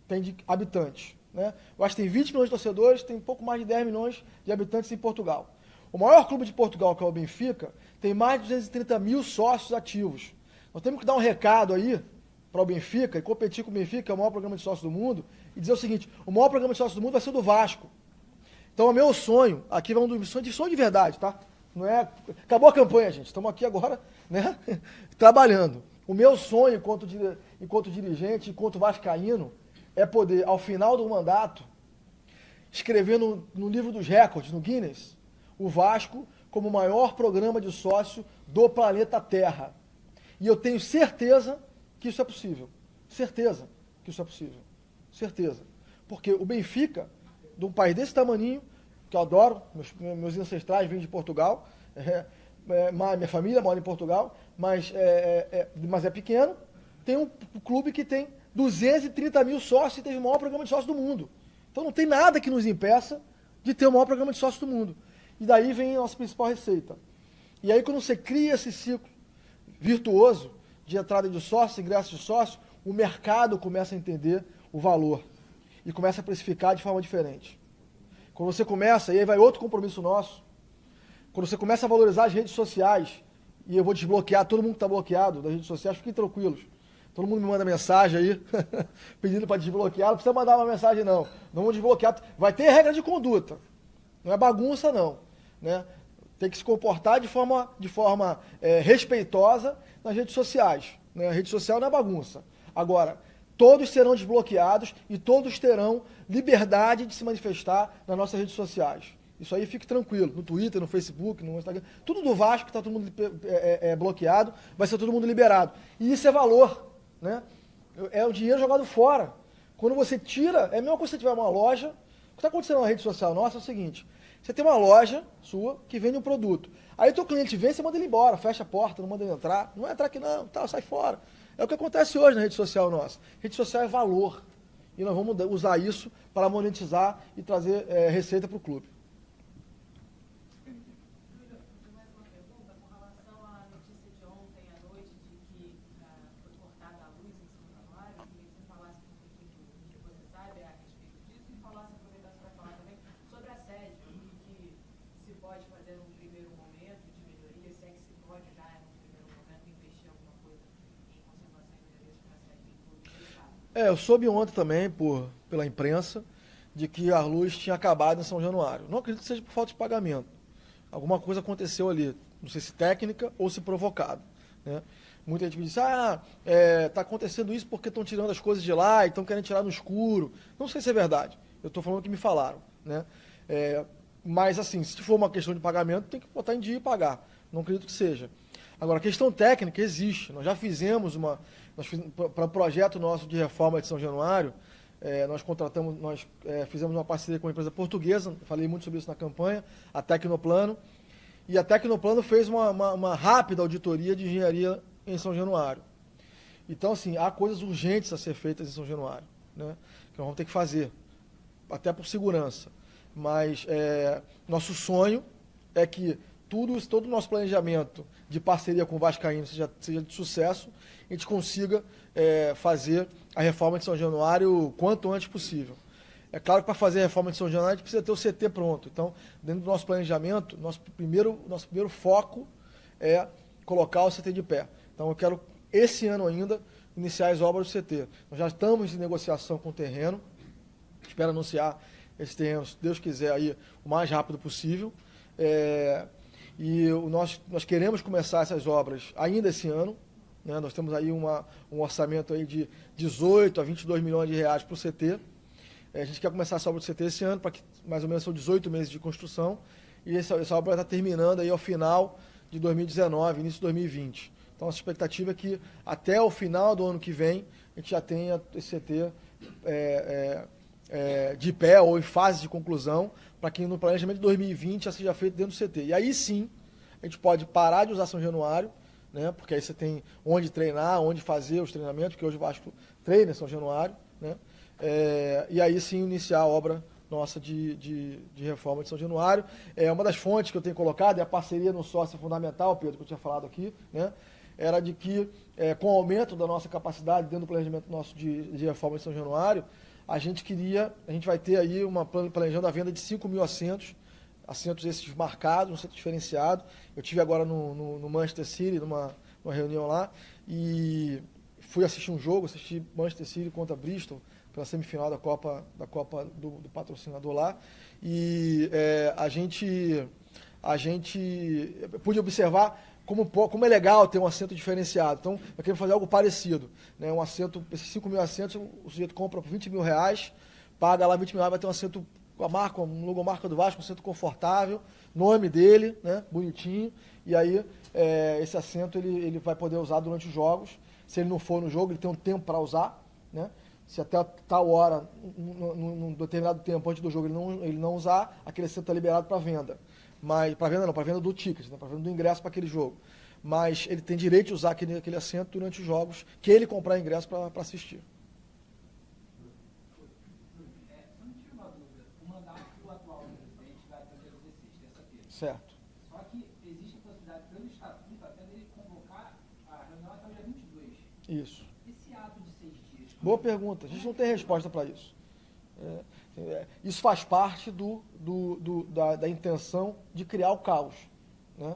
tem de habitantes. Né? O Vasco tem 20 milhões de torcedores, tem pouco mais de 10 milhões de habitantes em Portugal. O maior clube de Portugal, que é o Benfica, tem mais de 230 mil sócios ativos. Nós temos que dar um recado aí para o Benfica e competir com o Benfica, que é o maior programa de sócios do mundo, e dizer o seguinte, o maior programa de sócios do mundo vai ser o do Vasco. Então, o meu sonho, aqui vai um dos sonhos de verdade, tá? Não é... Acabou a campanha, gente. Estamos aqui agora, né? Trabalhando. O meu sonho, enquanto dirigente, enquanto vascaíno, é poder, ao final do mandato, escrever no livro dos recordes, no Guinness, o Vasco como o maior programa de sócio do planeta Terra. E eu tenho certeza que isso é possível. Certeza que isso é possível. Certeza. Porque o Benfica, de um país desse tamaninho, que eu adoro, meus ancestrais vêm de Portugal, minha família mora em Portugal, mas é pequeno, tem um clube que tem 230 mil sócios e teve o maior programa de sócios do mundo. Então não tem nada que nos impeça de ter o maior programa de sócios do mundo. E daí vem a nossa principal receita. E aí quando você cria esse ciclo virtuoso de entrada de sócio, ingresso de sócio, o mercado começa a entender o valor e começa a precificar de forma diferente. Quando você começa, e aí vai outro compromisso nosso, quando você começa a valorizar as redes sociais, e eu vou desbloquear todo mundo que está bloqueado das redes sociais, fiquem tranquilos. Todo mundo me manda mensagem aí, pedindo para desbloquear, não precisa mandar uma mensagem não. Não vamos desbloquear, vai ter regra de conduta, não é bagunça não. Né? Tem que se comportar de forma respeitosa nas redes sociais. Né? A rede social não é bagunça. Agora, todos serão desbloqueados e todos terão liberdade de se manifestar nas nossas redes sociais. Isso aí fique tranquilo, no Twitter, no Facebook, no Instagram, tudo do Vasco que está todo mundo bloqueado, vai ser todo mundo liberado. E isso é valor, né? É o dinheiro jogado fora. Quando você tira, é a mesma coisa que você tiver uma loja. O que está acontecendo na rede social nossa é o seguinte, você tem uma loja sua que vende um produto. Aí o teu cliente vem, você manda ele embora, fecha a porta, não manda ele entrar. Não vai entrar aqui não, tá, sai fora. É o que acontece hoje na rede social nossa. Rede social é valor. E nós vamos usar isso para monetizar e trazer receita para o clube. Mais uma pergunta com relação à notícia de ontem à noite de que foi cortada a luz em São Januário. Eu queria que você falasse um pouquinho do que você sabe a respeito disso e aproveitasse para falar também sobre a sede, o que se pode fazer num primeiro momento de melhoria, se é que se pode já num primeiro momento investir alguma coisa em conservação e melhorias para a sede do clube do Estado. Eu soube ontem também, pela imprensa, de que a luz tinha acabado em São Januário. Não acredito que seja por falta de pagamento. Alguma coisa aconteceu ali, não sei se técnica ou se provocado. Né? Muita gente me disse, está acontecendo isso porque estão tirando as coisas de lá e estão querendo tirar no escuro. Não sei se é verdade, eu estou falando o que me falaram. Né? Mas assim, se for uma questão de pagamento, tem que botar em dia e pagar. Não acredito que seja. Agora, a questão técnica existe. Nós já fizemos para o projeto nosso de reforma de São Januário, nós fizemos uma parceria com uma empresa portuguesa, falei muito sobre isso na campanha, a Tecnoplano, e a Tecnoplano fez uma rápida auditoria de engenharia em São Januário. Então, assim, há coisas urgentes a ser feitas em São Januário, né, que nós vamos ter que fazer, até por segurança. Mas nosso sonho é que todo o nosso planejamento de parceria com o Vascaíno seja de sucesso, a gente consiga fazer a reforma de São Januário o quanto antes possível. É claro que para fazer a reforma de São Januário a gente precisa ter o CT pronto. Então, dentro do nosso planejamento, nosso primeiro foco é colocar o CT de pé. Então, eu quero, esse ano ainda, iniciar as obras do CT. Nós já estamos em negociação com o terreno, espero anunciar esse terreno, se Deus quiser, aí, o mais rápido possível. Nós queremos começar essas obras ainda esse ano, né? Nós temos aí um orçamento aí de 18 a 22 milhões de reais para o CT. A gente quer começar essa obra do CT esse ano, para que mais ou menos são 18 meses de construção, e essa obra está terminando aí ao final de 2019, início de 2020. Então, a nossa expectativa é que até o final do ano que vem a gente já tenha esse CT de pé ou em fase de conclusão, para que no planejamento de 2020 já seja feito dentro do CT. E aí sim, a gente pode parar de usar São Januário, né? Porque aí você tem onde treinar, onde fazer os treinamentos, porque hoje o Vasco treina em São Januário, né? E aí sim iniciar a obra nossa de reforma de São Januário. Uma das fontes que eu tenho colocado é a parceria no sócio fundamental, Pedro, que eu tinha falado aqui, né? Era de que, com o aumento da nossa capacidade dentro do planejamento nosso de reforma de São Januário, a gente vai ter aí planejando a venda de 5 mil assentos esses marcados, um centro diferenciado. Eu tive agora no Manchester City, numa reunião lá, e fui assistir um jogo, assisti Manchester City contra Bristol, pela semifinal da Copa do patrocinador lá, e a gente pude observar como é legal ter um assento diferenciado. Então, eu quero fazer algo parecido, né? Um assento, esses 5 mil assentos, o sujeito compra por 20 mil reais, paga lá 20 mil reais, vai ter um assento com a marca, um logomarca do Vasco, um assento confortável, nome dele, né? Bonitinho, e aí esse assento ele vai poder usar durante os jogos. Se ele não for no jogo, ele tem um tempo para usar, né? Se até tal hora, num determinado tempo antes do jogo, ele não usar, aquele assento está liberado para venda. Mas, para venda do ticket, né? Para venda do ingresso para aquele jogo. Mas ele tem direito de usar aquele assento durante os jogos que ele comprar ingresso para assistir. Só me tira uma dúvida. O mandato do atual presidente vai até o dia 16, terça-feira. Certo. Só que existe a possibilidade, pelo estatuto, até dele convocar a reunião até o dia 22. Isso. Esse ato de 6 dias... Boa pergunta. A gente não tem resposta para isso. Isso faz parte da intenção de criar o caos, né?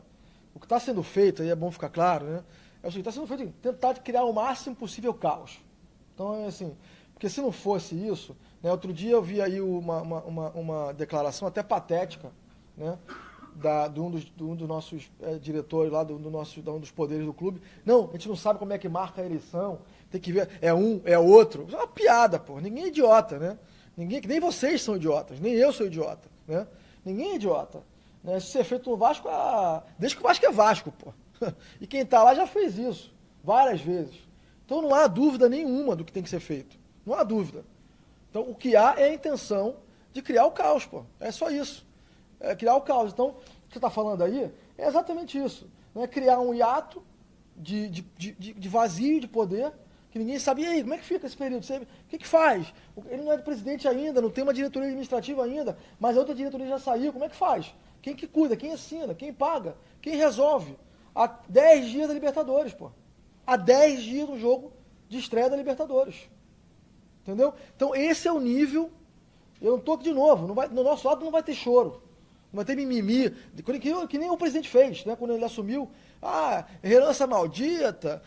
O que está sendo feito, aí é bom ficar claro, né? É o seguinte, está sendo feito tentar criar o máximo possível caos. Então, é assim, porque se não fosse isso, né, outro dia eu vi aí uma declaração até patética, né, de um dos nossos diretores lá, de um dos poderes do clube. Não, a gente não sabe como é que marca a eleição, tem que ver, é um, é outro. Isso é uma piada, pô, ninguém é idiota, né? Nem vocês são idiotas, nem eu sou idiota, né? Ninguém é idiota. Né? Se ser feito no Vasco, desde que o Vasco é Vasco, pô. E quem está lá já fez isso, várias vezes. Então não há dúvida nenhuma do que tem que ser feito. Não há dúvida. Então o que há é a intenção de criar o caos, pô. É só isso. É criar o caos. Então, o que você está falando aí é exatamente isso. Né? Criar um hiato de vazio de poder, que ninguém sabe. E aí, como é que fica esse período? O que faz? Ele não é presidente ainda, não tem uma diretoria administrativa ainda, mas a outra diretoria já saiu. Como é que faz? Quem que cuida? Quem assina? Quem paga? Quem resolve? Há 10 dias da Libertadores, pô. Há 10 dias do jogo de estreia da Libertadores. Entendeu? Então, esse é o nível. Eu não estou aqui de novo. No nosso lado não vai ter choro. Não vai ter mimimi. Que nem o presidente fez, né? Quando ele assumiu. Herança maldita,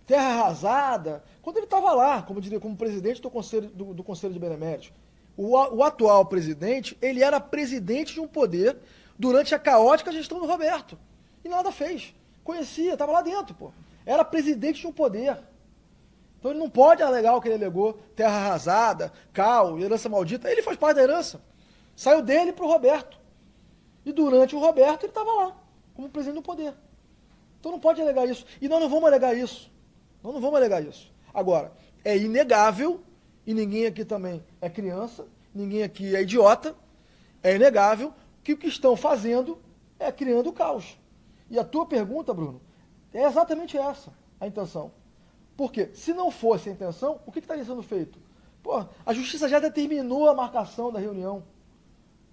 terra arrasada. Quando ele estava lá, como presidente do Conselho de Beneméritos. O atual presidente, ele era presidente de um poder durante a caótica gestão do Roberto. E nada fez. Conhecia, estava lá dentro, pô. Era presidente de um poder. Então ele não pode alegar o que ele alegou, terra arrasada, caos, herança maldita. Ele faz parte da herança. Saiu dele para o Roberto. E durante o Roberto ele estava lá, como presidente do poder. Então não pode alegar isso. E nós não vamos alegar isso. Nós não vamos alegar isso. Agora, é inegável, e ninguém aqui também é criança, ninguém aqui é idiota, é inegável que o que estão fazendo é criando o caos. E a tua pergunta, Bruno, é exatamente essa, a intenção. Porque se não fosse a intenção, o que estaria sendo feito? Pô, a justiça já determinou a marcação da reunião.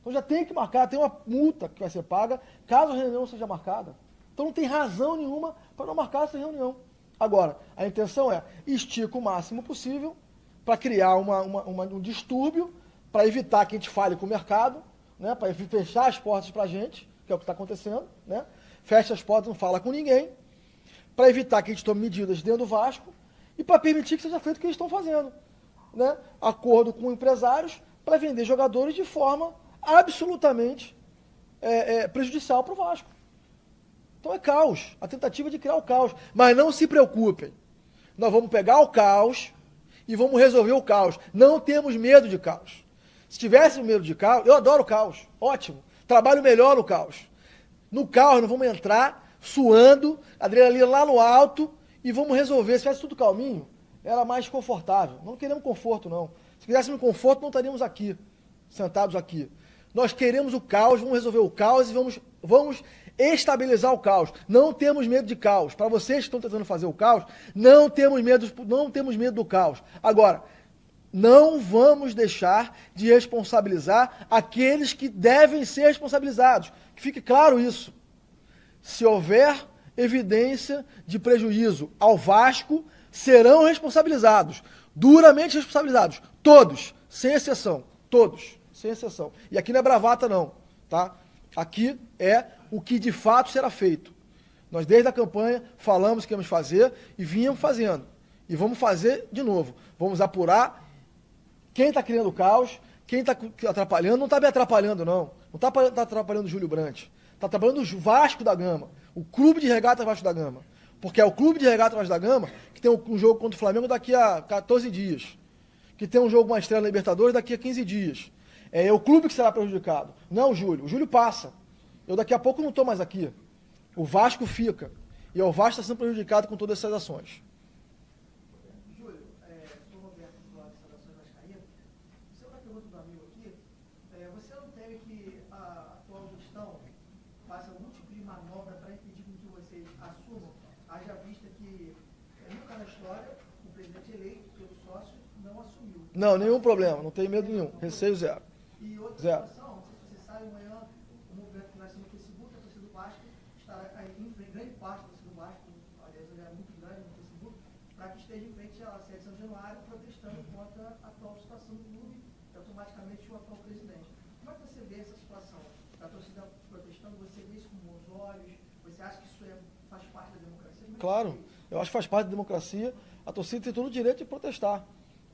Então já tem que marcar, tem uma multa que vai ser paga caso a reunião seja marcada. Então não tem razão nenhuma para não marcar essa reunião. Agora, a intenção é estica o máximo possível para criar um distúrbio, para evitar que a gente fale com o mercado, né, para fechar as portas para a gente, que é o que está acontecendo, né, fecha as portas, não fala com ninguém, para evitar que a gente tome medidas dentro do Vasco e para permitir que seja feito o que eles estão fazendo. Né, acordo com empresários para vender jogadores de forma absolutamente prejudicial para o Vasco. Então é caos, a tentativa de criar o caos. Mas não se preocupem, nós vamos pegar o caos e vamos resolver o caos. Não temos medo de caos. Se tivéssemos medo de caos, eu adoro caos, ótimo, trabalho melhor no caos. No caos nós vamos entrar suando, adrenalina lá no alto e vamos resolver. Se tivesse tudo calminho, era mais confortável. Não queremos conforto, não. Se quiséssemos conforto, não estaríamos aqui, sentados aqui. Nós queremos o caos, vamos resolver o caos e vamos estabilizar o caos. Não temos medo de caos. Para vocês que estão tentando fazer o caos, não temos medo do caos. Agora, não vamos deixar de responsabilizar aqueles que devem ser responsabilizados. Que fique claro isso. Se houver evidência de prejuízo ao Vasco, serão responsabilizados. Duramente responsabilizados. Todos, sem exceção. Todos, sem exceção. E aqui não é bravata, não. Tá? Aqui é o que de fato será feito. Nós, desde a campanha, falamos que íamos fazer e vínhamos fazendo. E vamos fazer de novo. Vamos apurar quem está criando o caos, quem está atrapalhando. Não está me atrapalhando, não. Não está atrapalhando o Júlio Brandt. Está atrapalhando o Vasco da Gama. O Clube de Regata Vasco da Gama. Porque é o Clube de Regata Vasco da Gama que tem um jogo contra o Flamengo daqui a 14 dias. Que tem um jogo, uma estreia na Libertadores daqui a 15 dias. É o clube que será prejudicado. Não é o Júlio. O Júlio passa. Eu daqui a pouco não estou mais aqui. O Vasco fica. E o Vasco está sendo prejudicado com todas essas ações. Júlio, sou Roberto do lado das Ações Vascaínas. Você uma pergunta do amigo aqui. Você não teme que a atual gestão faça algum tipo de manobra para impedir que vocês assumam, haja vista que nunca na história o presidente eleito pelo sócio não assumiu? Não, nenhum problema. Não tenho medo nenhum. Receio zero. E outra Zero. situação, não sei se você sabe, amanhã o movimento que nasce no Facebook, a torcida do Vasco, estará em grande parte da torcida do Vasco, aliás, ele é muito grande no Facebook, para que esteja em frente à sede de São Januário protestando contra a atual situação do clube e automaticamente o atual presidente. Como é que você vê essa situação? A torcida protestando, você vê isso com bons olhos? Você acha que isso faz parte da democracia? Claro, eu acho que faz parte da democracia. A torcida tem todo o direito de protestar.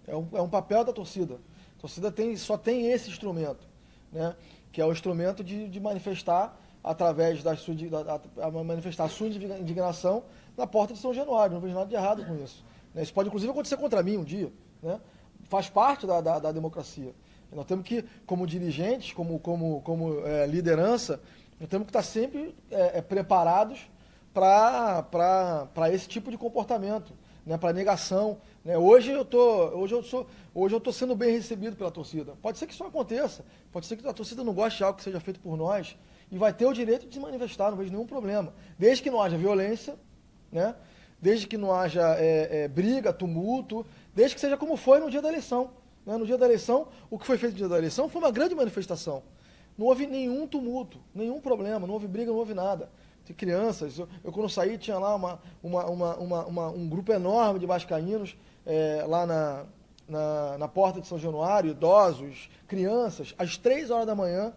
É um papel da torcida. A torcida só tem esse instrumento, né? Que é o instrumento de manifestar através manifestar a sua indignação na porta de São Januário. Não vejo nada de errado com isso. Né? Isso pode, inclusive, acontecer contra mim um dia. Né? Faz parte da democracia. Nós temos que, como dirigentes, como liderança, nós temos que estar sempre preparados para esse tipo de comportamento, né? Para negação. Né? Hoje eu estou sendo bem recebido pela torcida. Pode ser que isso aconteça. Pode ser que a torcida não goste de algo que seja feito por nós e vai ter o direito de se manifestar, não vejo nenhum problema. Desde que não haja violência, né? Desde que não haja briga, tumulto, desde que seja como foi no dia da eleição. Né? No dia da eleição, o que foi feito no dia da eleição foi uma grande manifestação. Não houve nenhum tumulto, nenhum problema, não houve briga, não houve nada. De crianças, eu quando saí tinha lá um grupo enorme de vascaínos lá na porta de São Januário, idosos, crianças, às 3 horas da manhã,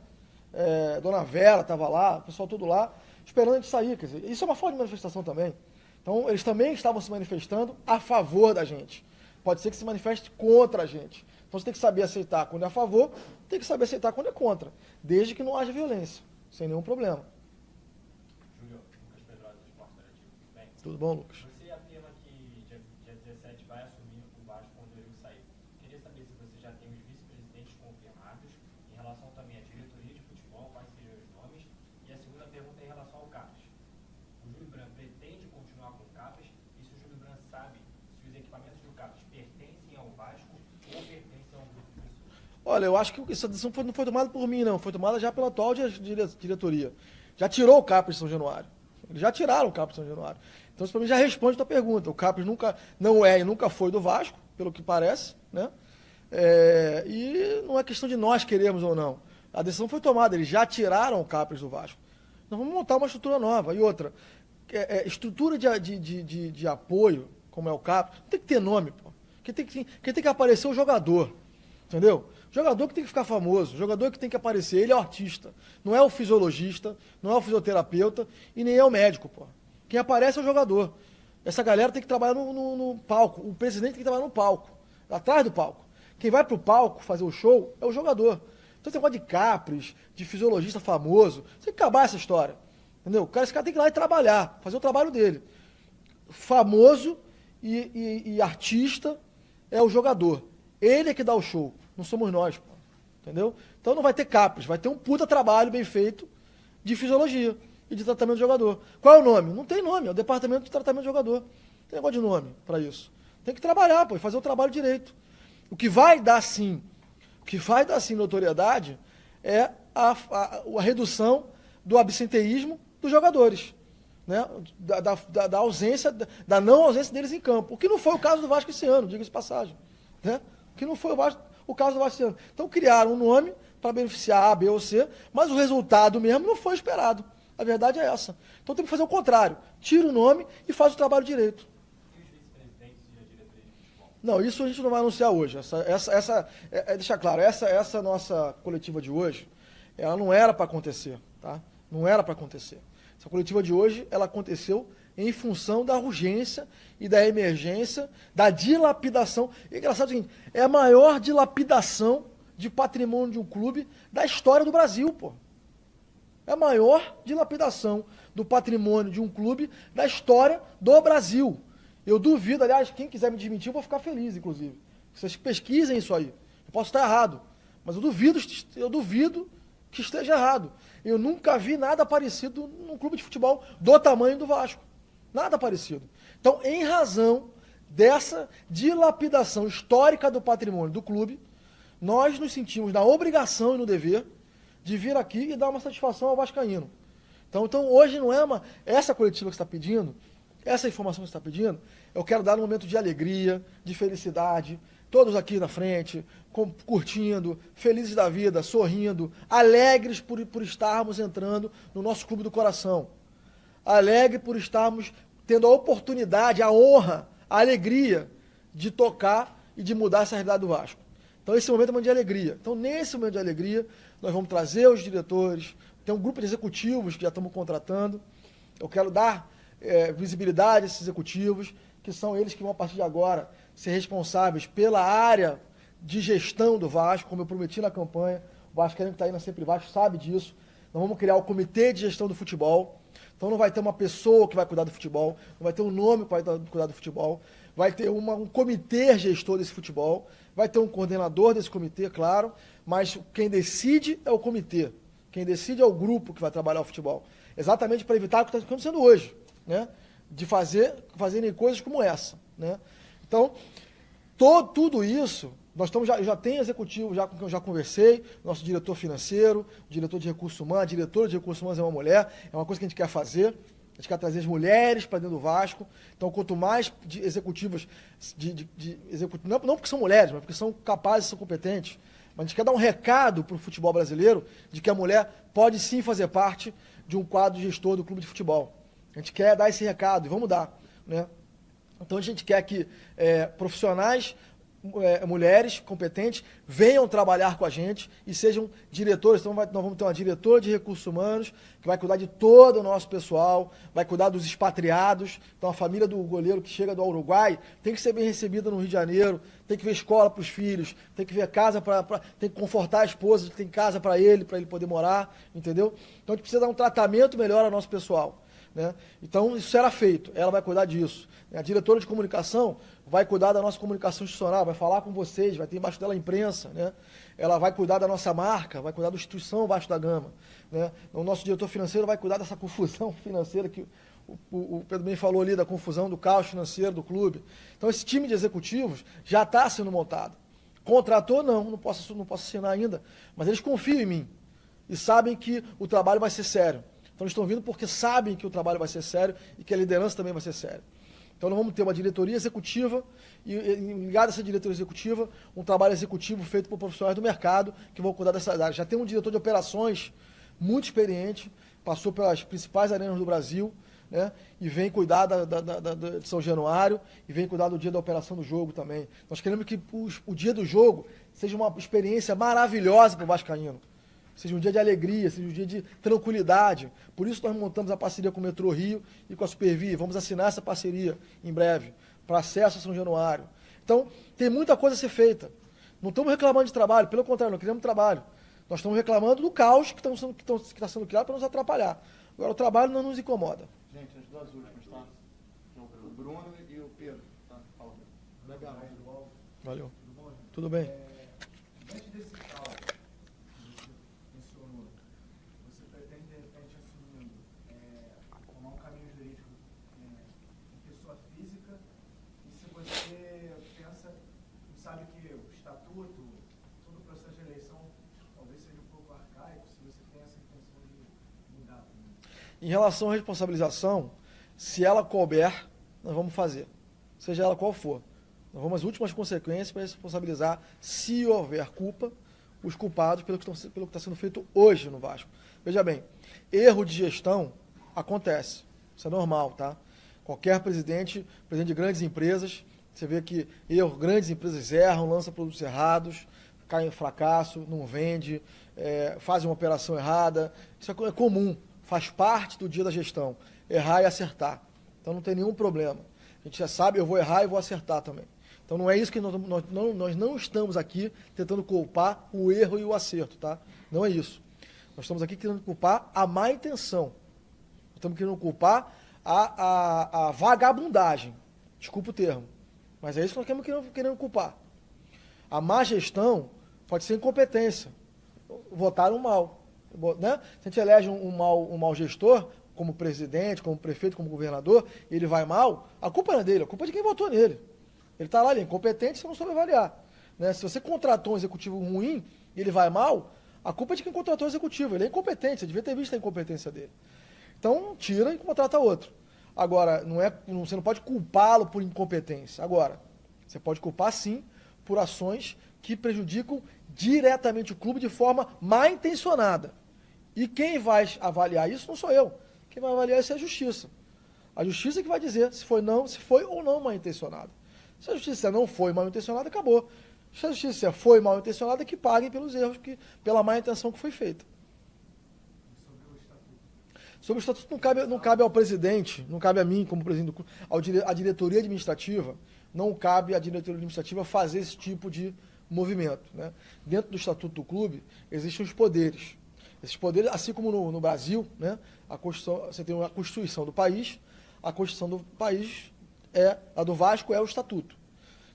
Dona Vera estava lá, o pessoal todo lá, esperando a gente sair. Quer dizer, isso é uma forma de manifestação também. Então, eles também estavam se manifestando a favor da gente. Pode ser que se manifeste contra a gente. Então, você tem que saber aceitar quando é a favor, tem que saber aceitar quando é contra, desde que não haja violência, sem nenhum problema. Tudo bom, Lucas? Você afirma que dia 17 vai assumir o Vasco quando ele sair. Queria saber se você já tem os vice-presidentes confirmados, em relação também à diretoria de futebol, quais seriam os nomes. E a segunda pergunta é em relação ao CAPES. O Júlio Brandt pretende continuar com o CAPES? E se o Júlio Brandt sabe se os equipamentos do CAPES pertencem ao Vasco ou pertencem a um grupo de pessoas? Olha, eu acho que essa decisão não foi tomada por mim, não. Foi tomada já pela atual diretoria. Já tirou o CAPES de São Januário. Eles já tiraram o CAPES de São Januário. Então, isso para mim já responde a tua pergunta. O CAPES não é e nunca foi do Vasco, pelo que parece, né? E não é questão de nós queremos ou não. A decisão foi tomada, eles já tiraram o Capres do Vasco. Nós vamos montar uma estrutura nova. E outra, estrutura de apoio, como é o Capres, tem que ter nome, pô. Quem tem que aparecer é o jogador. Entendeu? O jogador que tem que ficar famoso, o jogador que tem que aparecer, ele é o artista. Não é o fisiologista, não é o fisioterapeuta e nem é o médico, pô. Quem aparece é o jogador. Essa galera tem que trabalhar no palco. O presidente tem que trabalhar no palco, atrás do palco. Quem vai pro palco fazer o show é o jogador. Então esse negócio de Capres, de fisiologista famoso, tem que acabar essa história. Entendeu? Esse cara tem que ir lá e trabalhar, fazer o trabalho dele. Famoso e artista é o jogador. Ele é que dá o show, não somos nós, pô. Entendeu? Então não vai ter Capres, vai ter um puta trabalho bem feito de fisiologia e de tratamento de jogador. Qual é o nome? Não tem nome, é o departamento de tratamento de jogador. Não tem negócio de nome para isso. Tem que trabalhar, pô, e fazer o trabalho direito. O que vai dar sim notoriedade é a redução do absenteísmo dos jogadores, né? Da ausência, da não ausência deles em campo. O que não foi o caso do Vasco esse ano, diga-se de passagem, né? O que não foi o caso do Vasco esse ano. Então criaram um nome para beneficiar A, B ou C, mas o resultado mesmo não foi esperado. A verdade é essa. Então tem que fazer o contrário. Tira o nome e faz o trabalho direito. Não, isso a gente não vai anunciar hoje. Deixa claro, essa nossa coletiva de hoje, ela não era para acontecer, tá? Não era para acontecer. Essa coletiva de hoje, ela aconteceu em função da urgência e da emergência, da dilapidação. E é engraçado o seguinte, é a maior dilapidação de patrimônio de um clube da história do Brasil, pô. É a maior dilapidação do patrimônio de um clube da história do Brasil. Eu duvido, aliás, quem quiser me desmentir, eu vou ficar feliz, inclusive. Vocês pesquisem isso aí. Eu posso estar errado, mas eu duvido que esteja errado. Eu nunca vi nada parecido num clube de futebol do tamanho do Vasco. Nada parecido. Então, em razão dessa dilapidação histórica do patrimônio do clube, nós nos sentimos na obrigação e no dever de vir aqui e dar uma satisfação ao vascaíno. Então hoje não é essa coletiva que você está pedindo, essa informação que você está pedindo, eu quero dar um momento de alegria, de felicidade, todos aqui na frente, curtindo, felizes da vida, sorrindo, alegres por estarmos entrando no nosso clube do coração. Alegre por estarmos tendo a oportunidade, a honra, a alegria de tocar e de mudar essa realidade do Vasco. Então esse momento é um momento de alegria. Então nesse momento de alegria, nós vamos trazer os diretores, tem um grupo de executivos que já estamos contratando. Eu quero dar visibilidade a esses executivos, que são eles que vão, a partir de agora, ser responsáveis pela área de gestão do Vasco, como eu prometi na campanha. O Vascaíno que está aí na Sempre Vasco sabe disso. Nós vamos criar o Comitê de Gestão do Futebol. Então não vai ter uma pessoa que vai cuidar do futebol, não vai ter um nome que vai cuidar do futebol, vai ter um comitê gestor desse futebol, vai ter um coordenador desse comitê, claro, mas quem decide é o comitê, quem decide é o grupo que vai trabalhar o futebol. Exatamente para evitar o que está acontecendo hoje, né? De fazerem coisas como essa, né? Então, tudo isso, já tem executivo com quem eu já conversei, nosso diretor financeiro, diretor de recursos humanos, a diretora de recursos humanos é uma mulher, é uma coisa que a gente quer fazer, a gente quer trazer as mulheres para dentro do Vasco. Então, quanto mais de executivas, não porque são mulheres, mas porque são capazes, são competentes, mas a gente quer dar um recado para o futebol brasileiro de que a mulher pode sim fazer parte de um quadro gestor do clube de futebol. A gente quer dar esse recado e vamos dar, né? Então a gente quer que profissionais, mulheres competentes, venham trabalhar com a gente e sejam diretores. Então nós vamos ter uma diretora de recursos humanos que vai cuidar de todo o nosso pessoal, vai cuidar dos expatriados. Então a família do goleiro que chega do Uruguai tem que ser bem recebida no Rio de Janeiro, tem que ver escola para os filhos, tem que ver casa tem que confortar a esposa, tem casa para ele poder morar, entendeu? Então a gente precisa dar um tratamento melhor ao nosso pessoal, né? Então isso será feito, ela vai cuidar disso. A diretora de comunicação vai cuidar da nossa comunicação institucional, vai falar com vocês, vai ter embaixo dela a imprensa, né? Ela vai cuidar da nossa marca, vai cuidar da instituição Vasco da Gama, né? O nosso diretor financeiro vai cuidar dessa confusão financeira que o Pedro bem falou ali, da confusão do caos financeiro do clube. Então esse time de executivos já está sendo montado. Contratou? Não posso assinar ainda, mas eles confiam em mim e sabem que o trabalho vai ser sério. Então eles estão vindo porque sabem que o trabalho vai ser sério e que a liderança também vai ser séria. Então nós vamos ter uma diretoria executiva e ligado a essa diretoria executiva, um trabalho executivo feito por profissionais do mercado que vão cuidar dessa área. Já tem um diretor de operações muito experiente, passou pelas principais arenas do Brasil, né, e vem cuidar de São Januário e vem cuidar do dia da operação do jogo também. Nós queremos que o dia do jogo seja uma experiência maravilhosa para o vascaíno. Seja um dia de alegria, seja um dia de tranquilidade. Por isso nós montamos a parceria com o Metrô Rio e com a Supervia. Vamos assinar essa parceria em breve, para acesso a São Januário. Então, tem muita coisa a ser feita. Não estamos reclamando de trabalho, pelo contrário, nós queremos trabalho. Nós estamos reclamando do caos que está sendo criado para nos atrapalhar. Agora, o trabalho não nos incomoda. Gente, as duas últimas, tá? O Bruno e o Pedro. Tá? Fala. Legal. Valeu. Tudo bem? Antes desse caos que você mencionou, você pretende, de repente, assumindo, tomar um caminho jurídico em pessoa física, e se você pensa, sabe que o estatuto, todo o processo de eleição, talvez seja um pouco arcaico, se você tem essa intenção de mudar também. Em relação à responsabilização, se ela couber, nós vamos fazer, seja ela qual for. Nós vamos às últimas consequências para responsabilizar, se houver culpa, os culpados pelo que está sendo feito hoje no Vasco. Veja bem, erro de gestão acontece, isso é normal, tá? Qualquer presidente de grandes empresas, você vê que grandes empresas erram, lançam produtos errados, caem em fracasso, não vende, fazem uma operação errada, isso é comum, faz parte do dia da gestão, errar e acertar. Então não tem nenhum problema. A gente já sabe, eu vou errar e vou acertar também. Então não é isso que nós não estamos aqui tentando culpar o erro e o acerto, tá? Não é isso. Nós estamos aqui querendo culpar a má intenção. Nós estamos querendo culpar a vagabundagem. Desculpa o termo. Mas é isso que nós estamos querendo culpar. A má gestão pode ser incompetência. Votaram mal. Né? Se a gente elege um mau gestor, como presidente, como prefeito, como governador, e ele vai mal, a culpa não é dele, a culpa é de quem votou nele. Ele está lá, ele é incompetente, você não soube avaliar. Né? Se você contratou um executivo ruim e ele vai mal, a culpa é de quem contratou o executivo. Ele é incompetente, você devia ter visto a incompetência dele. Então, tira e contrata outro. Agora, você não pode culpá-lo por incompetência. Agora, você pode culpar, sim, por ações que prejudicam diretamente o clube de forma mal intencionada. E quem vai avaliar isso não sou eu. Quem vai avaliar isso é a justiça. A justiça que vai dizer se foi ou não mal intencionado. Se a justiça não foi mal intencionada, acabou. Se a justiça foi mal intencionada, que paguem pelos erros, pela má intenção que foi feita. Sobre o estatuto não cabe ao presidente, não cabe a mim como presidente do clube, à diretoria administrativa, não cabe à diretoria administrativa fazer esse tipo de movimento. Né? Dentro do estatuto do clube, existem os poderes. Esses poderes, assim como no Brasil, né, você tem a Constituição do país, a Constituição do país a do Vasco é o estatuto.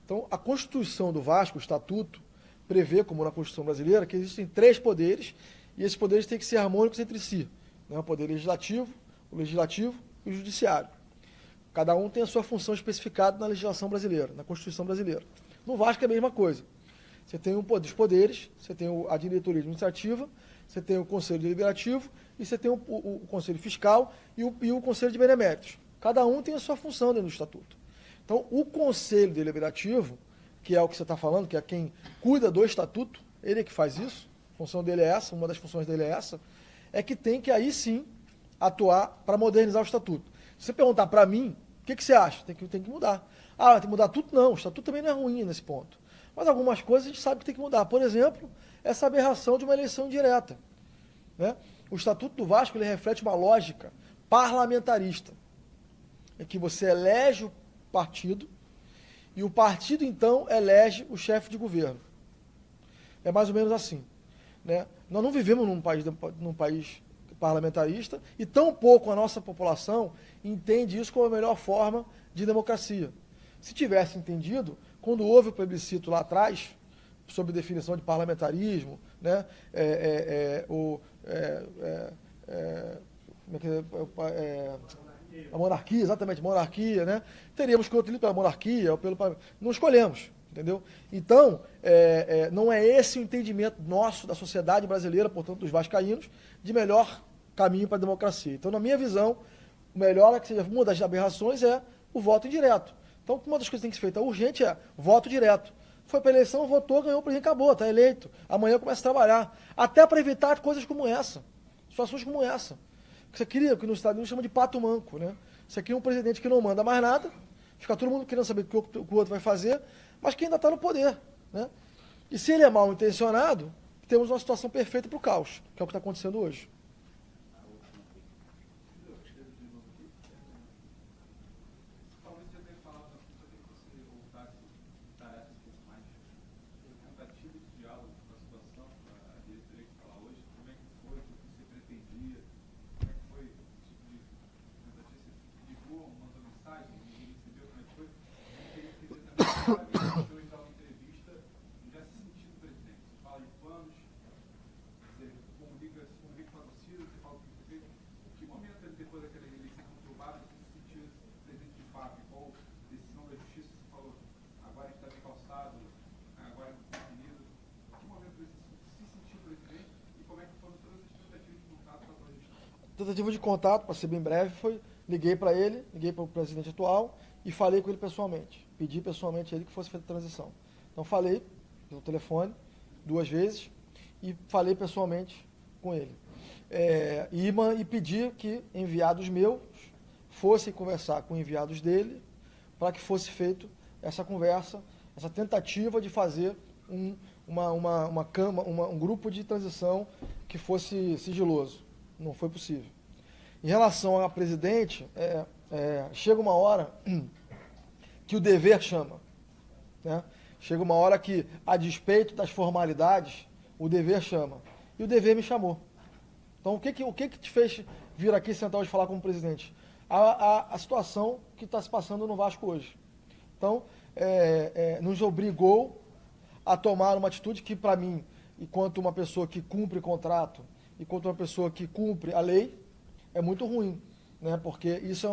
Então, a Constituição do Vasco, o estatuto, prevê, como na Constituição brasileira, que existem 3 poderes, e esses poderes têm que ser harmônicos entre si. Né? O poder legislativo, o e o judiciário. Cada um tem a sua função especificada na legislação brasileira, na Constituição brasileira. No Vasco é a mesma coisa. Você tem os poderes, você tem a diretoria administrativa, você tem o Conselho Deliberativo, e você tem o Conselho Fiscal e o Conselho de Beneméritos. Cada um tem a sua função dentro do Estatuto. Então, o Conselho Deliberativo, que é o que você está falando, que é quem cuida do Estatuto, ele é que faz isso, a função dele é essa, uma das funções dele é essa, é que tem que aí sim atuar para modernizar o Estatuto. Se você perguntar para mim, o que você acha? Tem que mudar. Ah, tem que mudar tudo? Não, o Estatuto também não é ruim nesse ponto. Mas algumas coisas a gente sabe que tem que mudar. Por exemplo, essa aberração de uma eleição direta. Né? O Estatuto do Vasco ele reflete uma lógica parlamentarista. É que você elege o partido e o partido, então, elege o chefe de governo. É mais ou menos assim. Né? Nós não vivemos num país parlamentarista e tampouco a nossa população entende isso como a melhor forma de democracia. Se tivesse entendido, quando houve o plebiscito lá atrás, sobre definição de parlamentarismo, né, a monarquia, exatamente, monarquia, né, teríamos escolhido pela monarquia, ou não escolhemos, entendeu? Então, não é esse o entendimento nosso, da sociedade brasileira, portanto, dos vascaínos, de melhor caminho para a democracia. Então, na minha visão, o melhor é que seja, uma das aberrações é o voto indireto. Então, uma das coisas que tem que ser feita urgente é voto direto. Foi para a eleição, votou, ganhou, o presidente acabou, está eleito. Amanhã começa a trabalhar. Até para evitar coisas como essa, situações como essa. Você queria, que nos Estados Unidos chama de pato manco, né? Você cria um presidente que não manda mais nada, fica todo mundo querendo saber o que o outro vai fazer, mas que ainda está no poder, né? E se ele é mal intencionado, temos uma situação perfeita para o caos, que é o que está acontecendo hoje. Talvez já tenha falado, mas eu queria que você voltasse para essas questões. Tentativa de diálogo com a situação, a diretoria que está lá hoje, como é que foi, o que você pretendia, como é que foi o tipo de tentativa, você ligou, mandou mensagem, ninguém recebeu, como é que foi? Eu queria que você também deixou em tal entrevista, nesse sentido, presidente. Você fala de planos, você se comunica com a torcida, você fala o que você fez. Em que momento, depois daquela eleição conturbada, você se sentiu presidente de fato? Qual decisão da justiça você falou? Agora a gente está bem calçado, agora é definido. Em que momento você se sentiu presidente e como é que foram todas as tentativas de contato com a sua gestão? Tentativa de contato, para ser bem breve, foi liguei para ele, liguei para o presidente atual e falei com ele pessoalmente. Pedi pessoalmente a ele que fosse feita a transição. Então falei pelo telefone 2 vezes e falei pessoalmente com ele. E pedi que enviados meus fossem conversar com enviados dele para que fosse feito essa conversa, essa tentativa de fazer um grupo de transição que fosse sigiloso. Não foi possível. Em relação a presidente, chega uma hora que o dever chama, né? Chega uma hora que, a despeito das formalidades, o dever chama. E o dever me chamou. Então, o que te fez vir aqui sentar hoje e falar como presidente? A situação que está se passando no Vasco hoje. Então, nos obrigou a tomar uma atitude que, para mim, enquanto uma pessoa que cumpre contrato, enquanto uma pessoa que cumpre a lei, é muito ruim, né? Porque isso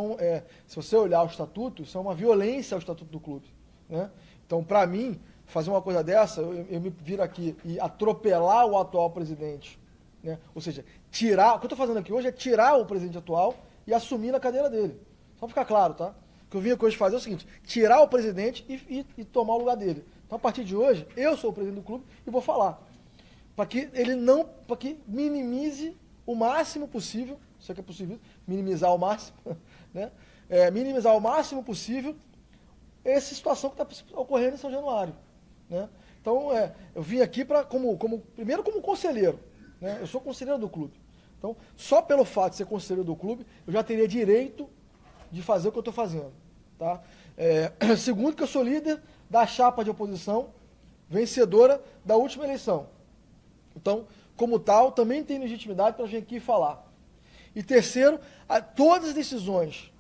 se você olhar o estatuto, isso é uma violência ao estatuto do clube, né? Então, para mim, fazer uma coisa dessa, eu me vir aqui e atropelar o atual presidente, né? Ou seja, o que eu estou fazendo aqui hoje é tirar o presidente atual e assumir na cadeira dele. Só para ficar claro, tá? O que eu vim aqui hoje fazer é o seguinte, tirar o presidente e tomar o lugar dele. Então, a partir de hoje, eu sou o presidente do clube e vou falar. Para que minimize o máximo possível, se é que é possível, minimizar ao máximo, né? Minimizar ao máximo possível essa situação que está ocorrendo em São Januário, né? Então, eu vim aqui primeiro como conselheiro, né? Eu sou conselheiro do clube. Então, só pelo fato de ser conselheiro do clube, eu já teria direito de fazer o que eu estou fazendo, tá? Segundo, que eu sou líder da chapa de oposição vencedora da última eleição. Então, como tal, também tem legitimidade para vir aqui falar. E terceiro, todas as decisões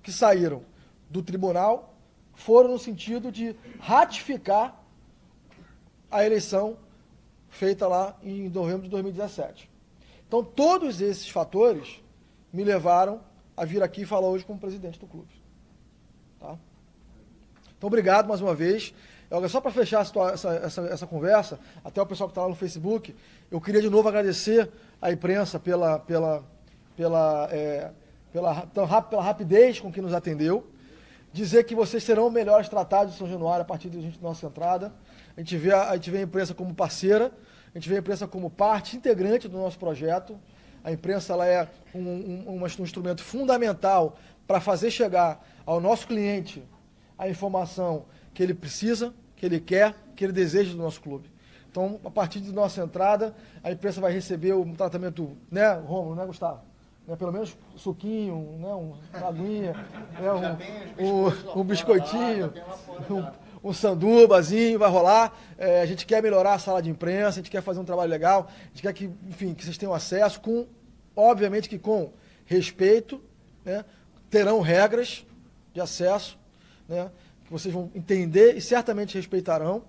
que saíram do tribunal foram no sentido de ratificar a eleição feita lá em novembro de 2017. Então, todos esses fatores me levaram a vir aqui falar hoje como presidente do clube. Tá? Então, obrigado mais uma vez. Só para fechar essa conversa, até o pessoal que está lá no Facebook, eu queria de novo agradecer à imprensa pela rapidez com que nos atendeu, dizer que vocês serão melhores tratados de São Januário a partir da nossa entrada. A gente vê a imprensa como parceira, a gente vê a imprensa como parte integrante do nosso projeto. A imprensa ela é um instrumento fundamental para fazer chegar ao nosso cliente a informação que ele precisa, que ele quer, que ele deseja do nosso clube. Então, a partir de nossa entrada, a imprensa vai receber um tratamento, né, Rômulo, né, Gustavo? Né, pelo menos suquinho, né, uma aguinha, né, um biscoitinho, um sandubazinho, vai rolar. A gente quer melhorar a sala de imprensa, a gente quer fazer um trabalho legal, a gente quer que, enfim, que vocês tenham acesso, obviamente que com respeito, né, terão regras de acesso, né, que vocês vão entender e certamente respeitarão,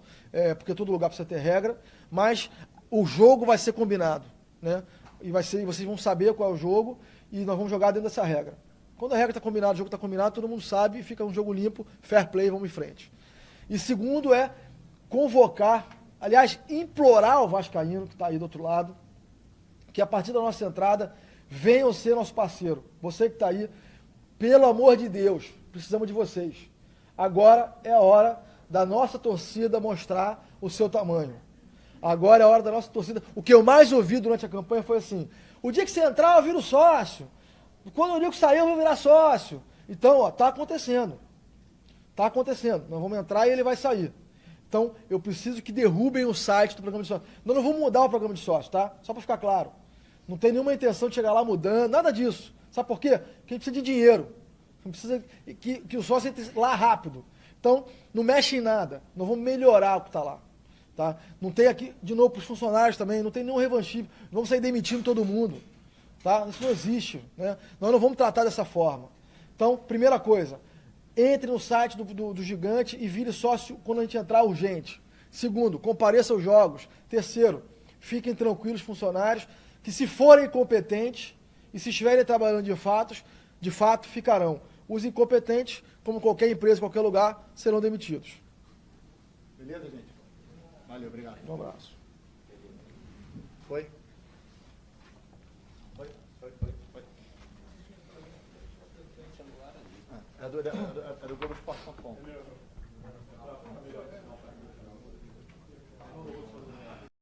porque todo lugar precisa ter regra, mas o jogo vai ser combinado, né? E vocês vão saber qual é o jogo e nós vamos jogar dentro dessa regra. Quando a regra está combinada, o jogo está combinado, todo mundo sabe e fica um jogo limpo, fair play, vamos em frente. E segundo convocar, aliás, implorar ao vascaíno que está aí do outro lado, que a partir da nossa entrada venham ser nosso parceiro. Você que está aí, pelo amor de Deus, precisamos de vocês. Agora é a hora da nossa torcida mostrar o seu tamanho. Agora é a hora da nossa torcida. O que eu mais ouvi durante a campanha foi assim: o dia que você entrar, eu viro sócio. Quando o Nico sair, eu vou virar sócio. Então, ó, tá acontecendo. Tá acontecendo. Nós vamos entrar e ele vai sair. Então, eu preciso que derrubem o site do programa de sócio. Nós não vamos mudar o programa de sócio, tá? Só para ficar claro. Não tem nenhuma intenção de chegar lá mudando, nada disso. Sabe por quê? Porque a gente precisa de dinheiro. A gente precisa que o sócio entre lá rápido. Então, não mexe em nada. Nós vamos melhorar o que está lá. Tá? Não tem aqui, de novo, para os funcionários também, não tem nenhum revanchismo. Não vamos sair demitindo todo mundo. Tá? Isso não existe. Né? Nós não vamos tratar dessa forma. Então, primeira coisa, entre no site do Gigante e vire sócio quando a gente entrar urgente. Segundo, compareça aos jogos. Terceiro, fiquem tranquilos, funcionários, que se forem competentes e se estiverem trabalhando de fato ficarão. Os incompetentes, como qualquer empresa, qualquer lugar, serão demitidos. Beleza, gente? Valeu, obrigado. Um abraço. Foi? É do Globoesporte.com.